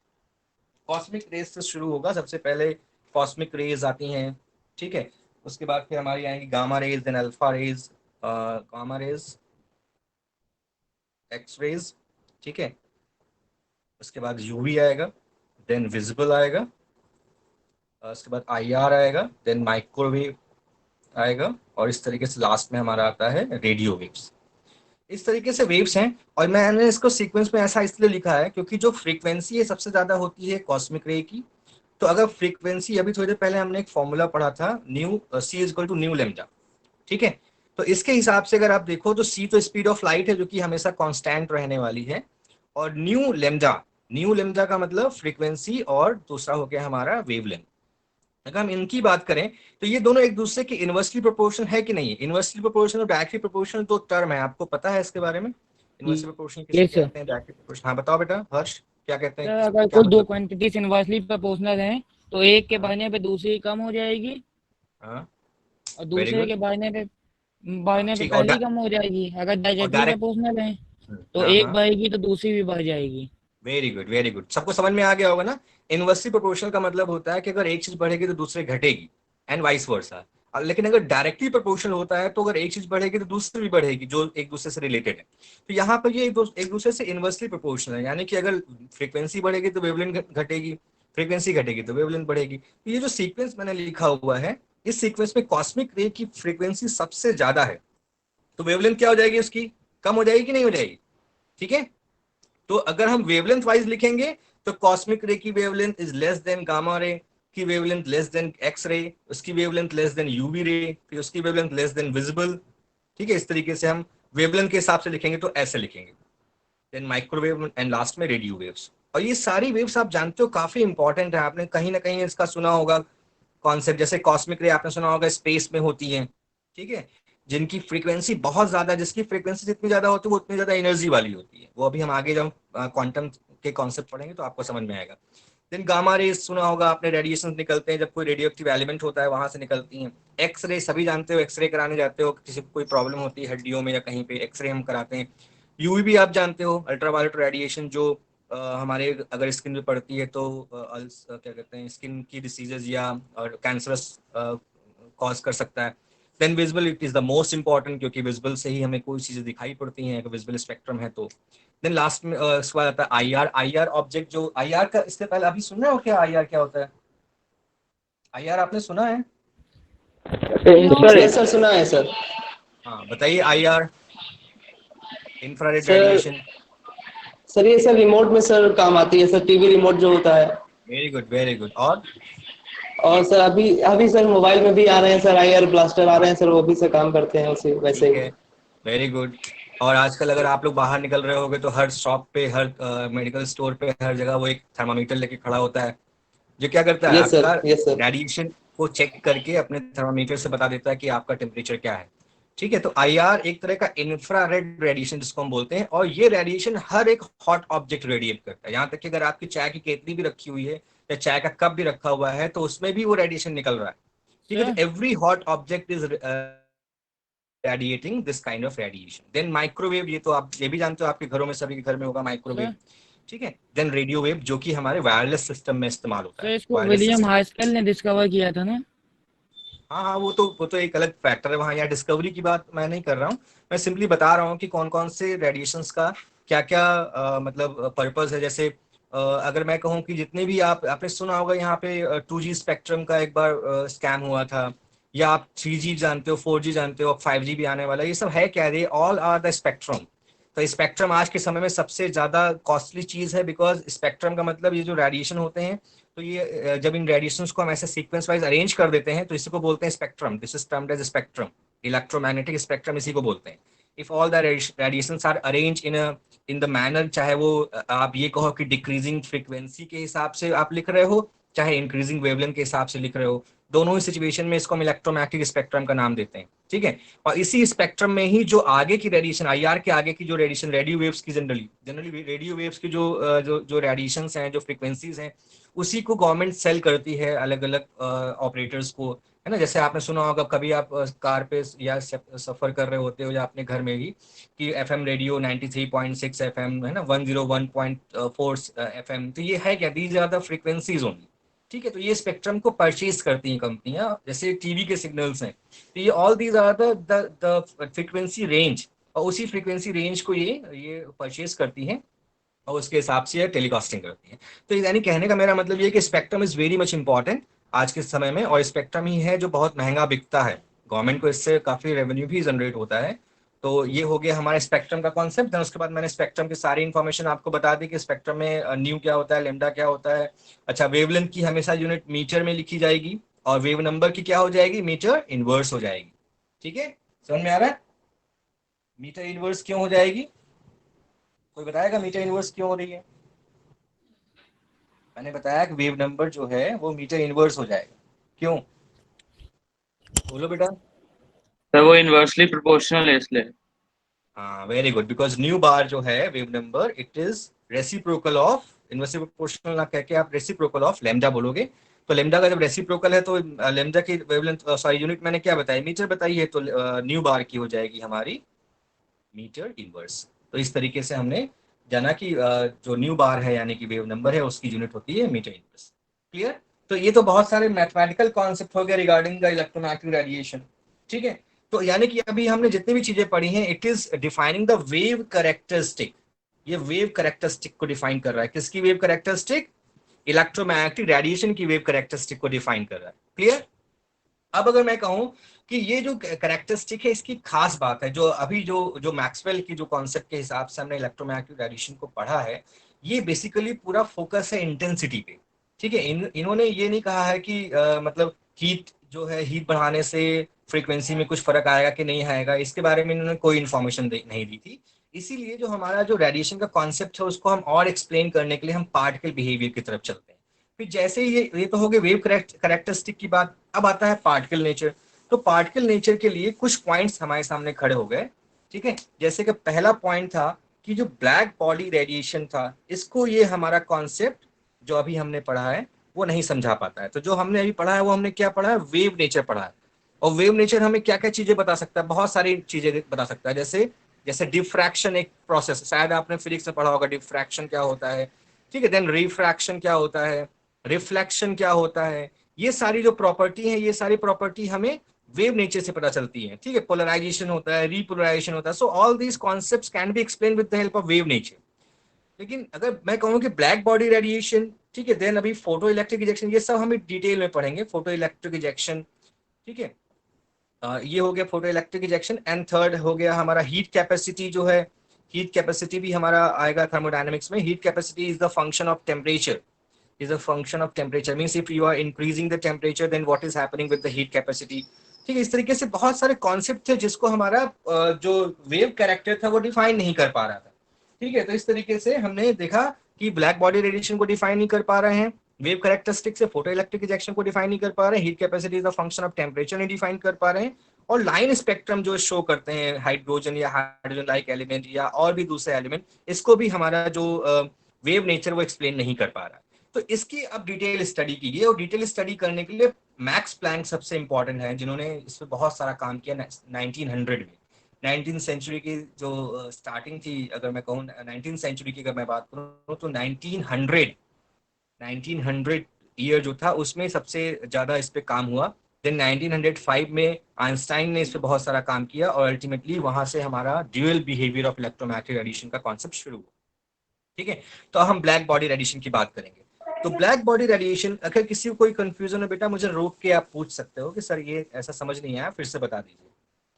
कॉस्मिक रेज से शुरू होगा, सबसे पहले कॉस्मिक रेज आती हैं, ठीक है। उसके बाद फिर हमारी आएंगी gamma rays, then alpha rays, gamma rays, x rays, ठीक है। उसके बाद यूवी आएगा, देन विजिबल आएगा, उसके बाद आईआर आएगा, देन माइक्रोवेव आएगा, और इस तरीके से लास्ट में हमारा आता है रेडियो वेव्स। इस तरीके से वेव्स हैं, और मैंने इसको सीक्वेंस में ऐसा इसलिए लिखा है क्योंकि जो फ्रीक्वेंसी है सबसे ज्यादा होती है कॉस्मिक रे की। तो अगर फ्रीक्वेंसी, अभी थोड़ी देर पहले हमने एक फॉर्मूला पढ़ा था, nu c is equal to nu lambda, ठीक है। तो इसके हिसाब से अगर आप देखो तो सी तो स्पीड ऑफ लाइट है जो कि हमेशा कांस्टेंट रहने वाली है, और न्यू लेम्डा का मतलब फ्रीक्वेंसी, और दूसरा हो गया हमारा वेवलेंथ। अगर हम इनकी बात करें तो ये दोनों एक दूसरे के इनवर्सली प्रोपोर्शन है कि नहीं है। इनवर्सली प्रोपोर्शन और डायरेक्टली प्रोपोर्शन दो टर्म है, आपको पता है इसके बारे में, इनवर्सली प्रोपोर्शन किसे Yes, sir. कहते हैं, डायरेक्टली प्रोपोर्शन। हाँ बताओ बेटा हर्ष, क्या कहते हैं, अगर क्या कोई दो मतलब? क्वांटिटीज इनवर्सली प्रोपोर्शनल हैं तो एक के बढ़ने पे दूसरी कम हो जाएगी, हाँ, और Very दूसरे good. के बढ़ने पे ठीक, और पहली कम हो जाएगी। अगर डायरेक्टली डायरेक्ट, प्रोपोर्शनल है तो हाँ एक हाँ, बढ़ेगी तो दूसरी भी बढ़ जाएगी। वेरी गुड वेरी गुड, सबको समझ में आ गया होगा ना। इनवर्सली प्रोपोर्शनल का मतलब होता है कि अगर एक चीज बढ़ेगी तो दूसरी घटेगी, एंड वाइस वर्सा। लेकिन अगर डायरेक्टली प्रोपोर्शनल होता है तो अगर एक चीज बढ़ेगी तो दूसरी भी बढ़ेगी, जो एक दूसरे से रिलेटेड है। तो यहाँ पर ये एक दूसरे से इनवर्सली प्रोपोर्शनल है, यानी कि अगर फ्रीक्वेंसी बढ़ेगी तो वेवलेंथ घटेगी, फ्रीक्वेंसी घटेगी तो वेवलेंथ बढ़ेगी। तो ये जो सीक्वेंस मैंने लिखा हुआ है, इस सीक्वेंस में कॉस्मिक रे की फ्रीक्वेंसी सबसे ज्यादा है, तो वेवलेंथ क्या हो जाएगी उसकी, कम हो जाएगी कि नहीं हो जाएगी, ठीक है। तो अगर हम वेवलेंथ वाइज लिखेंगे तो कॉस्मिक रे की wavelength is less than gamma ray की wavelength less than X ray, उसकी wavelength less than UV ray, फिर उसकी वेवलेंथ लेस देन विजिबल, ठीक है। इस तरीके से हम वेवलेंथ के हिसाब से लिखेंगे, तो ऐसे लिखेंगे, देन माइक्रोवेव, एंड लास्ट में रेडियो वेव्स। और ये सारी वेव्स आप जानते हो काफी इंपॉर्टेंट है, आपने कहीं ना कहीं इसका सुना होगा कॉन्सेप्ट। जैसे कॉस्मिक रे आपने सुना होगा स्पेस में होती है, ठीक है, जिनकी फ्रीक्वेंसी बहुत ज्यादा, जिसकी फ्रीक्वेंसी जितनी ज्यादा होती है वो उतनी ज्यादा एनर्जी वाली होती है। वो अभी हम आगे जब क्वांटम के कॉन्सेप्ट पढ़ेंगे तो आपको समझ में आएगा। देन गामा रेज सुना होगा आपने, रेडिएशन निकलते हैं जब कोई रेडियो एक्टिव एलिमेंट होता है, वहां से निकलती हैं। एक्स रे सभी जानते हो, एक्सरे कराने जाते हो, किसी को कोई प्रॉब्लम होती है हड्डियों में या कहीं पे, एक्सरे हम कराते हैं। यूवी भी आप जानते हो, अल्ट्रावायलेट रेडिएशन, जो हमारे अगर स्किन पे पड़ती है तो क्या कहते हैं, स्किन की डिसीजेज या कैंसरस कॉज कर सकता है। Then visible, it is the most important, क्योंकि विजिबल से ही हमें कोई चीजें दिखाई पड़ती हैं, अगर विजिबल स्पेक्ट्रम है तो। देन लास्ट में इसके बाद आता है आईआर ऑब्जेक्ट, जो आईआर का, इससे पहले अभी सुन रहे हो क्या आईआर क्या होता है? आईआर आपने सुना है? यस सर, सुना है सर। हाँ बताइए, IR infrared sir radiation. Sir ये सर रिमोट में सर काम आती है सर, टीवी रिमोट जो होता है। Very good very good. और सर अभी अभी सर मोबाइल में भी आ रहे हैं सर, आईआर ब्लास्टर आ रहे हैं सर, वो भी सर काम करते हैं उसी वैसे ठीक ही। है, वेरी गुड। और आजकल अगर आप लोग बाहर निकल रहे होगे तो हर शॉप पे, हर मेडिकल स्टोर पे, हर जगह वो एक थर्मामीटर लेके खड़ा होता है, जो क्या करता है, यस सर, आपका यस सर। रेडिएशन को चेक करके अपने थर्मामीटर से बता देता है कि आपका टेम्परेचर क्या है, ठीक है, तो IR एक तरह का इंफ्रारेड रेडिएशन जिसको हम बोलते हैं, और ये रेडिएशन हर एक हॉट ऑब्जेक्ट रेडिएट करता है। यहाँ तक कि अगर आपकी चाय की केतली भी रखी हुई है या चाय का कप भी रखा हुआ है तो उसमें भी वो रेडिएशन निकल रहा है। ठीक है, तो every hot object is radiating this kind of radiation. Then microwave, ये तो आप ये भी जानते हो, आपके घरों में सभी के घर में होगा माइक्रोवेव। ठीक है, देन रेडियो वेव जो कि हमारे वायरलेस सिस्टम में इस्तेमाल होता सर है। इसको वायरलेस विलियम सिस्टम, हास्केल ने डिस्कवर किया था ना? हाँ, वो तो एक अलग फैक्टर है वहाँ। यहाँ डिस्कवरी की बात मैं नहीं कर रहा हूँ, मैं सिंपली बता रहा हूँ कि कौन कौन से रेडिएशंस का क्या क्या मतलब पर्पस है। जैसे अगर मैं कहूँ कि जितने भी आपने सुना होगा यहाँ पे 2G स्पेक्ट्रम का एक बार स्कैम हुआ था, या आप 3G जानते हो, 4G जानते हो, 5G भी आने वाला है। ये सब है क्या? They all are the spectrum. तो स्पेक्ट्रम आज के समय में सबसे ज्यादा कॉस्टली चीज है, बिकॉज स्पेक्ट्रम का मतलब ये जो रेडिएशन होते हैं, तो ये जब इन रेडिएशंस को हम ऐसे सीक्वेंस वाइज अरेंज कर देते हैं तो इसी को बोलते हैं spectrum. This is termed as spectrum, electromagnetic spectrum इसी को बोलते हैं। If all the radiations are arrange in the manner, चाहे वो आप ये कहो कि डिक्रीजिंग फ्रीक्वेंसी के हिसाब से आप लिख रहे हो, चाहे इंक्रीजिंग वेवलेंथ के हिसाब से लिख रहे हो, दोनों ही सिचुएशन में इसको हम इलेक्ट्रोमैग्नेटिक स्पेक्ट्रम का नाम देते हैं। ठीक है, और इसी स्पेक्ट्रम में ही जो आगे की रेडिएशन, IR के आगे की जो रेडिएशन, रेडियो वेव्स की जनरली रेडियो वेव्स की जो रेडिएशंस हैं, जो फ्रीक्वेंसीज हैं, उसी को गवर्नमेंट सेल करती है अलग अलग ऑपरेटर्स को, है ना। जैसे आपने सुना होगा कभी आप कार पे या सफर कर रहे होते हो या अपने घर में भी, कि FM रेडियो 93.6 FM, है ना, 101.4 FM, तो ये है क्या? These are the frequencies only. ठीक है, तो ये स्पेक्ट्रम को परचेज करती हैं कंपनियां, जैसे टीवी के सिग्नल्स हैं, तो ये all these are the frequency range, और उसी फ्रीक्वेंसी रेंज को ये परचेज करती हैं और उसके हिसाब से टेलीकास्टिंग करती है। तो यानी कहने का मेरा मतलब ये है कि spectrum is very much important आज के समय में, और स्पेक्ट्रम ही है जो बहुत महंगा बिकता है, गवर्नमेंट को इससे काफी रेवेन्यू भी जनरेट होता है। तो ये हो गया हमारे स्पेक्ट्रम का कॉन्सेप्ट। उसके बाद मैंने स्पेक्ट्रम की सारी इन्फॉर्मेशन आपको बता दी कि स्पेक्ट्रम में न्यू क्या होता है, लेमडा क्या होता है। अच्छा, वेवलेंथ की हमेशा यूनिट मीटर में लिखी जाएगी, और वेव नंबर की क्या हो जाएगी? मीटर इनवर्स हो जाएगी। ठीक है, समझ में आ रहा है? मीटर इनवर्स क्यों हो जाएगी? कोई बताएगा मीटर इनवर्स क्यों हो रही है? मैंने बताया कि वेव नंबर जो है वो मीटर इनवर्स हो जाएगा। क्यों? बोलो बेटा। सर वो इनवर्सली प्रोपोर्शनल है इसलिए। हाँ, वेरी गुड, बिकॉज न्यू बार जो है wave number, it is reciprocal of, inversely proportional ना कह के आप रेसिप्रोकल ऑफ लेमडा बोलोगे। तो लेमडा का जब रेसिप्रोकल है तो लेमडा की वेवलेंथ, सॉरी यूनिट मैंने क्या बताई? मीटर बताई है, तो न्यू बार की हो जाएगी हमारी मीटर इनवर्स। तो इस तरीके से हमने जाना कि जो न्यू बार है यानी कि वेव नंबर है उसकी यूनिट होती है मीटर इनवर्स। क्लियर? तो ये तो बहुत सारे मैथमेटिकल कॉन्सेप्ट हो गए रिगार्डिंग द इलेक्ट्रोमैग्नेटिक रेडिएशन। ठीक है, तो यानी कि अभी हमने जितनी भी चीजें पढ़ी हैं, it is defining the wave characteristic. ये वेव कैरेक्टरिस्टिक को डिफाइन कर रहा है। किसकी वेव कैरेक्टरिस्टिक? इलेक्ट्रोमैग्नेटिक रेडिएशन की वेव कैरेक्टरिस्टिक को डिफाइन कर रहा है। क्लियर? अब अगर मैं कहूं कि ये जो कैरेक्टरिस्टिक है इसकी खास बात है, जो अभी जो मैक्सवेल की जो कॉन्सेप्ट के हिसाब से हमने इलेक्ट्रोमैग्नेटिक रेडिएशन को पढ़ा है, ये बेसिकली पूरा फोकस है इंटेंसिटी पे। ठीक है, इन्होंने ये नहीं कहा है कि मतलब हीट जो है, हीट बढ़ाने से फ्रीक्वेंसी में कुछ फर्क आएगा कि नहीं आएगा, इसके बारे में इन्होंने कोई इन्फॉर्मेशन नहीं दी थी। इसीलिए जो हमारा जो रेडिएशन का कॉन्सेप्ट है उसको हम और एक्सप्लेन करने के लिए हम पार्टिकल बिहेवियर की तरफ चलते हैं। फिर जैसे ये तो हो गए वेव कैरेक्टरिस्टिक की बात, अब आता है पार्टिकल नेचर। तो पार्टिकल नेचर के लिए कुछ पॉइंट्स हमारे सामने खड़े हो गए। ठीक है, जैसे कि पहला पॉइंट था कि जो ब्लैक बॉडी रेडिएशन था, इसको ये हमारा कॉन्सेप्ट जो अभी हमने पढ़ा है वो नहीं समझा पाता है। तो जो हमने अभी पढ़ा है वो हमने क्या पढ़ा है? वेव नेचर पढ़ा है। और वेव नेचर हमें क्या क्या चीजें बता सकता है? बहुत सारी चीजें बता सकता है। जैसे डिफ्रैक्शन एक प्रोसेस, शायद आपने फिजिक्स में पढ़ा होगा डिफ्रैक्शन क्या होता है। ठीक है, देन रिफ्रैक्शन क्या होता है, रिफ्लेक्शन क्या होता है, ये सारी जो प्रॉपर्टी है, ये सारी प्रॉपर्टी हमें वेव नेचर से पता चलती है। ठीक है, पोलराइजेशन होता है, रिपोलराइजेशन होता है। So all these concepts can be explain with the help of wave nature. लेकिन अगर मैं कहूँ कि ब्लैक बॉडी रेडिएशन, ठीक है, देन अभी फोटो इलेक्ट्रिक इजेक्शन, ये सब हम डिटेल में पढ़ेंगे। फोटो इलेक्ट्रिक इजेक्शन, ठीक है, ये हो गया photo electric ejection. And third हो गया हमारा हीट कैपेसिटी जो है। हीट कैपेसिटी भी हमारा आएगा थर्मोडायनेमिक्स में। Heat capacity is the function of temperature, is a function of temperature, means if you are increasing the temperature then what is happening with the heat capacity। ठीक है, इस तरीके से बहुत सारे कॉन्सेप्ट थे जिसको हमारा जो वेव कैरेक्टर था वो डिफाइन नहीं कर पा रहा था। ठीक है, तो इस तरीके से हमने देखा कि ब्लैक बॉडी रेडिएशन को डिफाइन नहीं कर पा रहे हैं, वेव कैरेक्टरिस्टिक से फोटो इलेक्ट्रिक इजेक्शन को डिफाइन नहीं कर पा रहे हैं, heat capacity is the function of temperature नहीं डिफाइन कर पा रहे हैं, और लाइन स्पेक्ट्रम जो शो करते हैं हाइड्रोजन या हाइड्रोजन लाइक एलिमेंट या और भी दूसरे एलिमेंट, इसको भी हमारा जो वेव नेचर वो एक्सप्लेन नहीं कर पा रहा। तो इसकी अब डिटेल स्टडी की गई, और डिटेल स्टडी करने के लिए मैक्स प्लैंक सबसे इंपॉर्टेंट है, जिन्होंने इस पर बहुत सारा काम किया 1900 में। 19th सेंचुरी की जो स्टार्टिंग थी, अगर मैं कहूँ 19th सेंचुरी की अगर मैं बात करूँ तो 1900 ईयर जो था उसमें सबसे ज्यादा इस पे काम हुआ। देन 1905 में आइंस्टाइन ने इस पे बहुत सारा काम किया, और अल्टीमेटली वहां से हमारा dual behaviour of electromagnetic radiation का कॉन्सेप्ट शुरू हुआ। ठीक है, तो हम ब्लैक बॉडी रेडिएशन की बात करेंगे। तो ब्लैक बॉडी रेडिएशन, अगर किसी को कोई कंफ्यूजन हो बेटा मुझे रोक के आप पूछ सकते हो कि सर ये ऐसा समझ नहीं आया, फिर से बता दीजिए।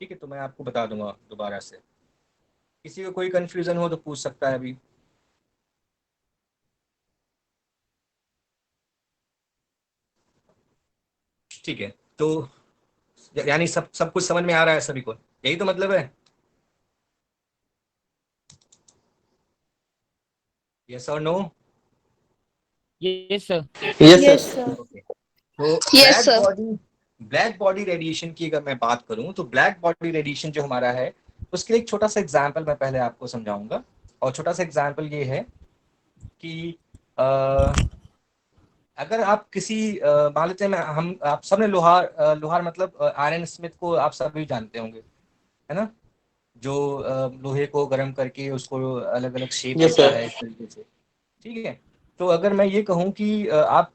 ठीक है, तो मैं आपको बता दूंगा दोबारा से। किसी को कोई कंफ्यूजन हो तो पूछ सकता है अभी। ठीक है, तो यानी सब कुछ समझ में आ रहा है सभी को, यही तो मतलब है। यस और no? Yes sir. Yes sir. तो ब्लैक बॉडी रेडिएशन की अगर मैं बात करूं तो ब्लैक बॉडी रेडिएशन जो हमारा है उसके लिए एक छोटा सा एग्जांपल मैं पहले आपको समझाऊंगा। और छोटा सा एग्जांपल ये है कि अगर आप किसी मान लेते हैं हम आप सबने लोहार मतलब आयरन स्मिथ को आप सभी जानते होंगे, है ना, जो लोहे को गर्म करके उसको अलग अलग शेप Yes, देता sir. है इस तरीके से। ठीक है, तो अगर मैं ये कहूँ कि आप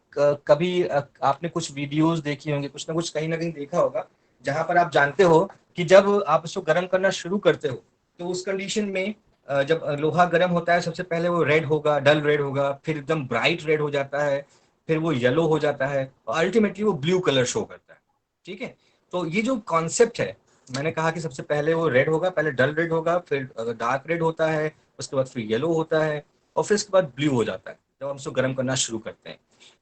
कभी आपने कुछ वीडियोस देखी होंगी, कुछ ना कुछ कहीं ना कहीं देखा होगा, जहां पर आप जानते हो कि जब आप उसको गर्म करना शुरू करते हो तो उस कंडीशन में जब लोहा गर्म होता है सबसे पहले वो रेड होगा, डल रेड होगा, फिर एकदम ब्राइट रेड हो जाता है, फिर वो येलो हो जाता है, और अल्टीमेटली वो ब्लू कलर शो करता है। ठीक है, तो ये जो कॉन्सेप्ट है, मैंने कहा कि सबसे पहले वो रेड होगा, पहले डल रेड होगा, फिर डार्क रेड होता है, उसके बाद फिर येलो होता है, और फिर उसके बाद ब्लू हो जाता है जब हम उसको गर्म करना शुरू करते हैं।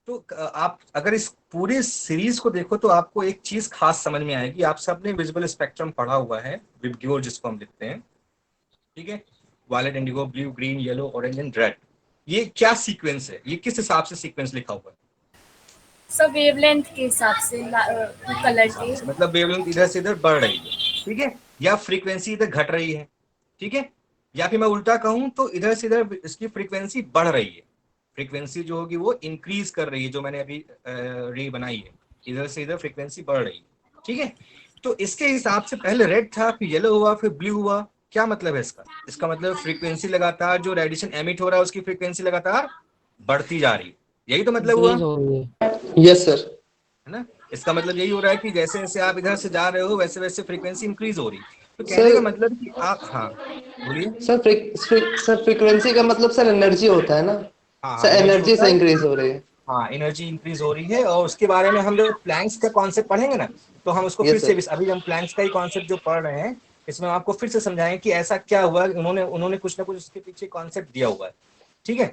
तो आप अगर इस पूरे सीरीज को देखो तो आपको एक चीज खास समझ में आएगी। आप सबने विजुअल स्पेक्ट्रम पढ़ा हुआ है, विबग्योर जिसको हम लिखते हैं। ठीक है, violet, indigo, blue, green, yellow, orange and red. ये क्या सीक्वेंस है, ये किस हिसाब से सीक्वेंस लिखा हुआ है? सब वेवलेंथ के हिसाब से कलर के, मतलब वेवलेंथ इधर से इधर बढ़ रही है, ठीक है, या फ्रीक्वेंसी इधर घट रही है। ठीक है, या फिर मैं उल्टा कहूं तो इधर से इधर इसकी फ्रीक्वेंसी बढ़ रही है, फ्रीक्वेंसी जो होगी वो इंक्रीज कर रही है, जो मैंने अभी रे बनाई है, इधर से इधर फ्रीक्वेंसी बढ़ रही है। ठीक है, तो इसके हिसाब से पहले रेड था, फिर येलो हुआ, फिर ब्लू हुआ। क्या मतलब है इसका मतलब फ्रीक्वेंसी लगातार जो रेडिएशन एमिट हो रहा है उसकी फ्रीक्वेंसी लगातार बढ़ती जा रही है, यही तो मतलब हुआ, इंक्रीज हो रही है। Yes sir. है ना। इसका मतलब यही हो रहा है कि जैसे जैसे आप इधर से जा रहे हो वैसे वैसे फ्रीक्वेंसी इंक्रीज हो रही है। तो कहने का सर मतलब कि आप, हाँ बोलिए। सर फ्रीक्वेंसी का मतलब सर एनर्जी होता है ना हाँ सर, एनर्जी एनर्जी होता से है, इंक्रीज हो रही है। हाँ एनर्जी इंक्रीज हो रही है। और उसके बारे में हम जब प्लैंक्स का कॉन्सेप्ट पढ़ेंगे ना तो हम उसको फिर यस से, सर। अभी हम प्लैंक्स का ही कॉन्सेप्ट जो पढ़ रहे हैं इसमें हम आपको फिर से समझाएं कि ऐसा क्या हुआ, उन्होंने कुछ ना कुछ उसके पीछे कॉन्सेप्ट दिया हुआ है। ठीक है,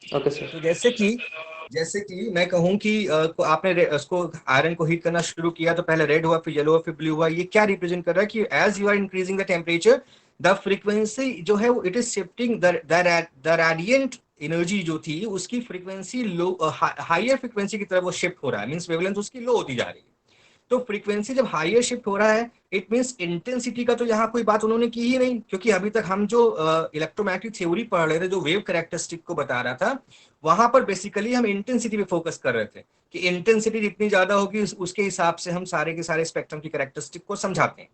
ओके सर। तो जैसे कि मैं कहूं कि आपने उसको आयरन को हीट करना शुरू किया तो पहले रेड हुआ, फिर येलो हुआ, फिर ब्लू हुआ। ये क्या रिप्रेजेंट कर रहा है कि as you are increasing the temperature the frequency जो है वो it is shifting the radiant energy जो थी उसकी फ्रीक्वेंसी लो, हायर फ्रीक्वेंसी की तरफ वो शिफ्ट हो रहा है, मींस वेवलेंथ उसकी लो होती जा रही है। तो फ्रीक्वेंसी जब हायर शिफ्ट हो रहा है इट मींस इंटेंसिटी का तो यहाँ कोई बात उन्होंने की ही नहीं, क्योंकि अभी तक हम जो इलेक्ट्रोमैग्नेटिक थ्योरी पढ़ रहे थे जो वेव कैरेक्टरिस्टिक को बता रहा था वहां पर बेसिकली हम इंटेंसिटी पे फोकस कर रहे थे कि इंटेंसिटी जितनी ज्यादा होगी उसके हिसाब से हम सारे के सारे स्पेक्ट्रम की कैरेक्टरिस्टिक को समझाते हैं।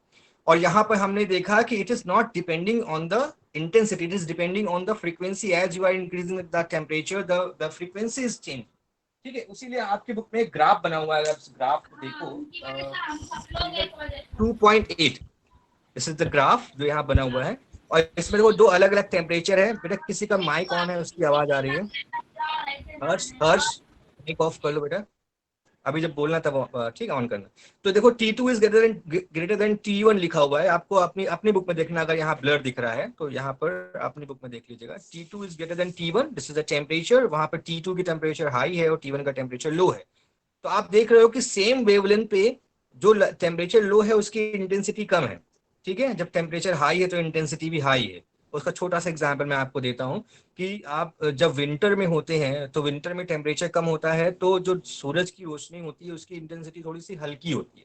और यहाँ पर हमने देखा कि it is not depending on the intensity, it is depending on the frequency. As you are increasing the temperature the frequency is change. ठीक है, उसीलिए आपकी बुक में एक ग्राफ बना हुआ है, अगर इस ग्राफ को देखो 2.8, दिस इज द ग्राफ जो यहाँ बना हुआ है। और इसमें देखो दो अलग अलग टेम्परेचर है। बेटा किसी का माइक ऑन है, उसकी आवाज आ रही है। हर्ष माइक ऑफ कर लो बेटा, अभी जब बोलना तब ठीक है ऑन करना। तो देखो T2 is greater than T1 लिखा हुआ है, आपको अपनी बुक में देखना, अगर यहाँ ब्लर दिख रहा है तो यहाँ पर अपनी बुक में देख लीजिएगा। T2 is greater than T1, this is the temperature. वहां पर T2 की टेम्परेचर हाई है और T1 का टेम्परेचर लो है। तो आप देख रहे हो कि सेम वेवलेंथ पे जो टेम्परेचर लो है उसकी इंटेंसिटी कम है। ठीक है, जब टेम्परेचर हाई है तो इंटेंसिटी भी हाई है। उसका छोटा सा एग्जांपल मैं आपको देता हूं कि आप जब विंटर में होते हैं तो विंटर में टेम्परेचर कम होता है तो जो सूरज की रोशनी होती है उसकी इंटेंसिटी थोड़ी सी हल्की होती है।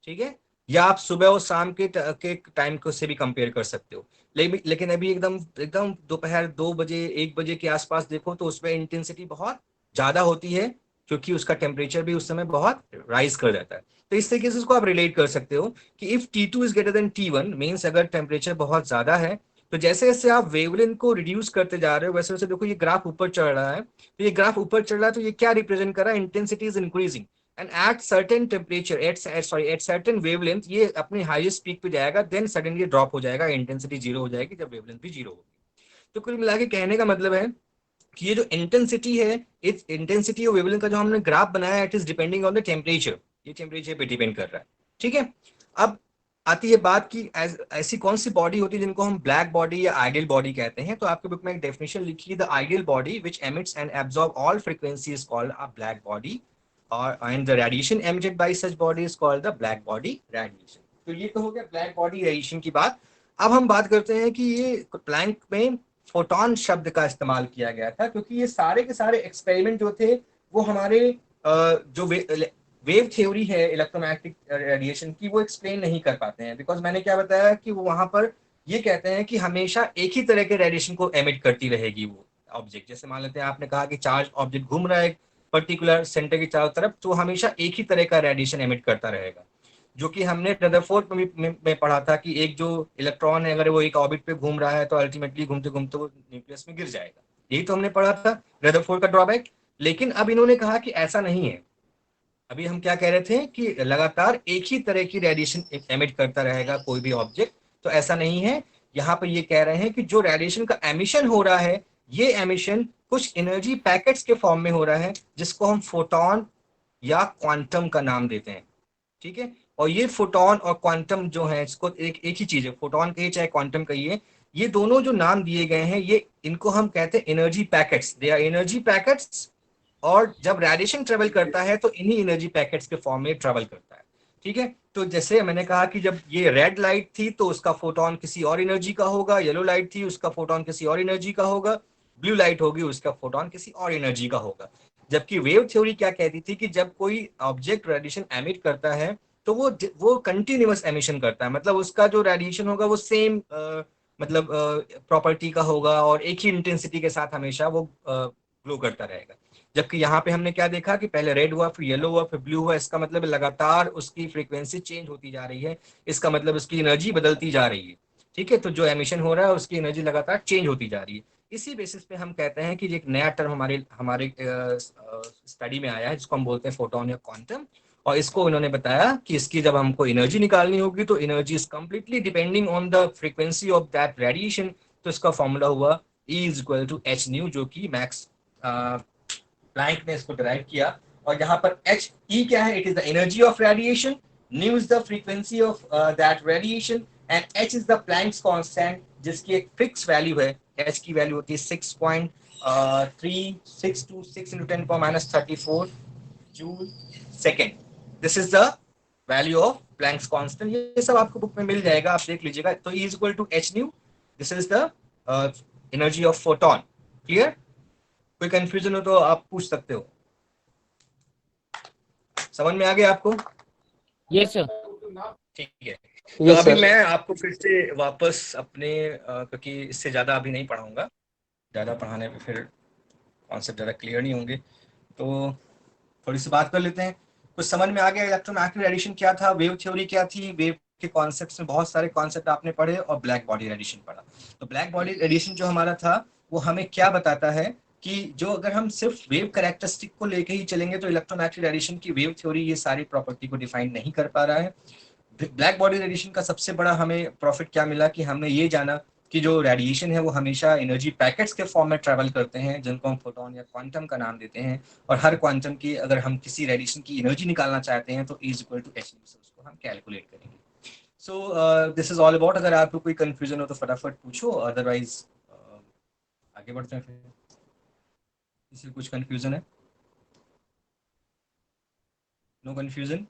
ठीक है, या आप सुबह और शाम के टाइम को से भी कंपेयर कर सकते हो। लेकिन अभी एकदम एकदम दोपहर 2 बजे 1 बजे के आसपास देखो तो उसमें इंटेंसिटी बहुत ज्यादा होती है, क्योंकि उसका टेम्परेचर भी उस समय बहुत राइज कर जाता है। तो इस तरीके से इसको आप रिलेट कर सकते हो कि if T2 is greater than T1 means अगर टेम्परेचर बहुत ज्यादा है, तो जैसे जैसे आप वेवलेंथ को रिड्यूस करते जा रहे हो वैसे वैसे देखो ये ग्राफ ऊपर चढ़ रहा है। तो ये ग्राफ ऊपर चढ़ रहा है तो ये क्या रिप्रेजेंट कर रहा है, intensity is increasing and at certain temperature at certain wavelength ये अपने हाईएस्ट पीक पे जाएगा, देन सडनली ड्रॉप हो जाएगा, इंटेंसिटी जीरो हो जाएगी जब वेवलेंथ भी जीरो होगी। तो कुल मिला के कहने का मतलब है कि ये जो इंटेंसिटी है, इस इंटेंसिटी और वेवलेंथ का जो हमने ग्राफ बनाया है, it is depending on the temperature, ये टेम्परेचर पे डिपेंड कर रहा है। ठीक है, अब आती है बात की ऐसी कौन सी बॉडी होती है जिनको हम ब्लैक बॉडी या आइडियल बॉडी कहते हैं। तो आपके बुक में एक डेफिनेशन लिखी है, the ideal body which emits and absorb all frequency is called a black body और and the radiation emitted by such body is called the black body radiation. तो ये तो हो गया ब्लैक बॉडी रेडिएशन की बात। अब हम बात करते हैं कि ये प्लैंक में फोटोन शब्द का इस्तेमाल किया गया था, क्योंकि ये सारे के सारे एक्सपेरिमेंट जो थे वो हमारे जो वेव थ्योरी है इलेक्ट्रोमैग्नेटिक रेडिएशन की वो एक्सप्लेन नहीं कर पाते हैं। बिकॉज मैंने क्या बताया कि वो वहां पर ये कहते हैं कि हमेशा एक ही तरह के रेडिएशन को एमिट करती रहेगी वो ऑब्जेक्ट। जैसे मान लेते हैं आपने कहा कि चार्ज ऑब्जेक्ट घूम रहा है पर्टिकुलर सेंटर की चारों तरफ, तो हमेशा एक ही तरह का रेडिएशन एमिट करता रहेगा, जो कि हमने रदरफोर्ड में पढ़ा था कि एक जो इलेक्ट्रॉन है अगर वो एक ऑर्बिट पे घूम रहा है तो अल्टीमेटली घूमते घूमते वो न्यूक्लियस में गिर जाएगा। यही तो हमने पढ़ा था रदरफोर्ड का ड्रॉबैक। लेकिन अब इन्होंने कहा कि ऐसा नहीं है। अभी हम क्या कह रहे थे कि लगातार एक ही तरह की रेडिएशन एमिट करता रहेगा कोई भी ऑब्जेक्ट, तो ऐसा नहीं है। यहाँ पर ये कह रहे हैं कि जो रेडिएशन का एमिशन हो रहा है, ये एमिशन कुछ एनर्जी पैकेट्स के फॉर्म में हो रहा है, जिसको हम फोटोन या क्वांटम का नाम देते हैं। ठीक है, और ये फोटोन और क्वांटम जो है इसको एक ही चीज है, फोटोन कहिए चाहे क्वांटम कहिए, ये दोनों जो नाम दिए गए हैं ये इनको हम कहते हैं energy packets, they are energy packets. और जब रेडिएशन ट्रेवल करता है तो इन्हीं एनर्जी पैकेट्स के फॉर्म में ट्रेवल करता है। ठीक है, तो जैसे मैंने कहा कि जब ये रेड लाइट थी तो उसका फोटोन किसी और एनर्जी का होगा, येलो लाइट थी उसका फोटोन किसी और एनर्जी का होगा, ब्लू लाइट होगी उसका फोटोन किसी और एनर्जी का होगा। जबकि वेव थ्योरी क्या कहती थी कि जब कोई ऑब्जेक्ट रेडिएशन एमिट करता है तो वो कंटिन्यूअस एमिशन करता है, मतलब उसका जो रेडिएशन होगा वो सेम मतलब प्रॉपर्टी का होगा और एक ही इंटेंसिटी के साथ हमेशा वो ग्लो करता रहेगा। जबकि यहाँ पे हमने क्या देखा कि पहले रेड हुआ फिर येलो हुआ फिर ब्लू हुआ, इसका मतलब लगातार उसकी फ्रीक्वेंसी चेंज होती जा रही है, इसका मतलब उसकी एनर्जी बदलती जा रही है। ठीक है, तो जो एमिशन हो रहा है उसकी एनर्जी लगातार चेंज होती जा रही है। इसी बेसिस पे हम कहते हैं कि एक नया टर्म हमारे हमारे स्टडी में आया है जिसको हम बोलते हैं फोटोन या क्वांटम। और इसको इन्होंने बताया कि इसकी जब हमको एनर्जी निकालनी होगी तो energy is completely depending on the frequency of that radiation. तो इसका फॉर्मूला हुआ E is equal to h nu, जो कि मैक्स प्लैंक ने इसको डिराइव किया। और यहाँ पर एच ई क्या है, it is the energy of radiation, new is the frequency of that radiation and H is the Planck's constant जिसकी एक फिक्स वैल्यू है। एच की वैल्यू होती है 6.3626 into 10⁻⁻34 joule second. This is the value of Planck's constant. ये सब आपको book में मिल जाएगा, आप देख लीजिएगा। तो E is equal to h nu, this is the energy of photon. Clear? कोई कंफ्यूजन हो तो आप पूछ सकते हो। समझ में आ गया आपको? Yes sir. ठीक है, तो अभी मैं आपको फिर से वापस अपने क्योंकि इससे ज्यादा अभी नहीं पढ़ाऊंगा, ज्यादा पढ़ाने पे फिर कॉन्सेप्ट ज्यादा क्लियर नहीं होंगे, तो थोड़ी सी बात कर लेते हैं। कुछ समझ में आ गया इलेक्ट्रोमैग्नेटिक रेडिएशन क्या था, वेव थ्योरी क्या थी, वेव के कॉन्सेप्ट्स में बहुत सारे कॉन्सेप्ट आपने पढ़े और ब्लैक बॉडी रेडिएशन पढ़ा। तो ब्लैक बॉडी रेडिएशन जो हमारा था वो हमें क्या बताता है कि जो अगर हम सिर्फ वेव कैरेक्टरिस्टिक को लेके ही चलेंगे तो इलेक्ट्रोमैग्नेटिक रेडिएशन की वेव थ्योरी ये सारी प्रॉपर्टी को डिफाइन नहीं कर पा रहा है। ब्लैक बॉडी रेडिएशन का सबसे बड़ा हमें प्रॉफिट क्या मिला कि हमने ये जाना कि जो रेडिएशन है वो हमेशा एनर्जी पैकेट्स के फॉर्म में ट्रैवल करते हैं, जिनको हम फोटोन या क्वांटम का नाम देते हैं। और हर क्वांटम की अगर हम किसी रेडिएशन की एनर्जी निकालना चाहते हैं तो E is equal to h nu से उसको हम कैलकुलेट करेंगे। So this is all about. अगर आपको कोई कंफ्यूजन हो तो फटाफट पूछो, अदरवाइज आगे बढ़ते हैं। फिर किसी कुछ कंफ्यूजन है? No confusion?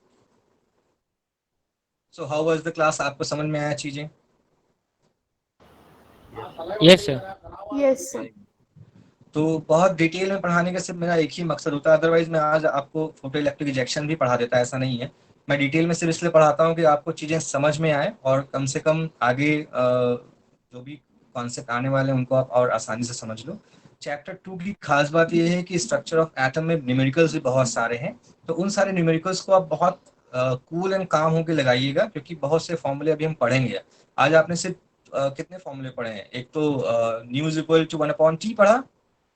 So how was the class? आपको समझ में आया चीजें? Yes sir. Yes sir. तो बहुत डिटेल में पढ़ाने का सिर्फ मेरा एक ही मकसद होता है, अदरवाइज मैं आज आपको फोटो इलेक्ट्रिक इजेक्शन भी पढ़ा देता, ऐसा नहीं है। मैं डिटेल में सिर्फ इसलिए पढ़ाता हूँ कि आपको चीज़ें समझ में आए और कम से कम आगे जो भी कॉन्सेप्ट आने वाले हैं उनको आप और आसानी से समझ लो। चैप्टर 2 की खास बात यह है कि स्ट्रक्चर ऑफ एटम में न्यूमेरिकल्स भी बहुत सारे हैं, तो उन सारे न्यूमेरिकल्स को आप बहुत कूल एंड काम होकर लगाइएगा, क्योंकि बहुत से फॉर्मूले अभी हम पढ़ेंगे। आज आपने सिर्फ कितने फॉर्मूले पढ़े हैं? एक तो new is equal to 1/t पढ़ा,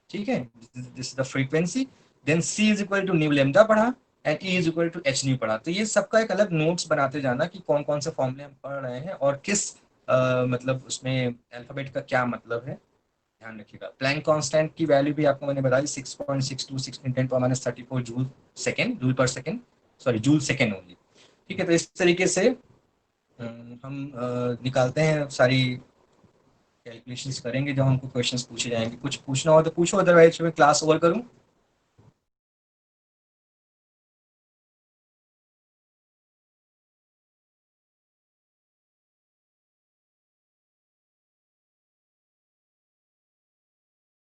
ठीक है, this is the frequency. Then c is equal to nu lambda पढ़ा and e is equal to h nu पढ़ा। तो ये सबका एक अलग नोट्स बनाते जाना कि कौन कौन से फॉर्मूले हम पढ़ रहे हैं और किस मतलब उसमें अल्फाबेट का क्या मतलब है, ध्यान रखिएगा। प्लैंक कांस्टेंट की वैल्यू भी आपको मैंने बताई 6.62 16 × 10⁻³ जूल सेकेंड, जूल पर second, sorry joule second only, ठीक है। तो इस तरीके से हम निकालते हैं, सारी कैलकुलेशंस करेंगे जब हमको क्वेश्चंस पूछे जाएंगे। कुछ पूछना हो तो पूछो, अदरवाइज मैं क्लास ओवर करूं।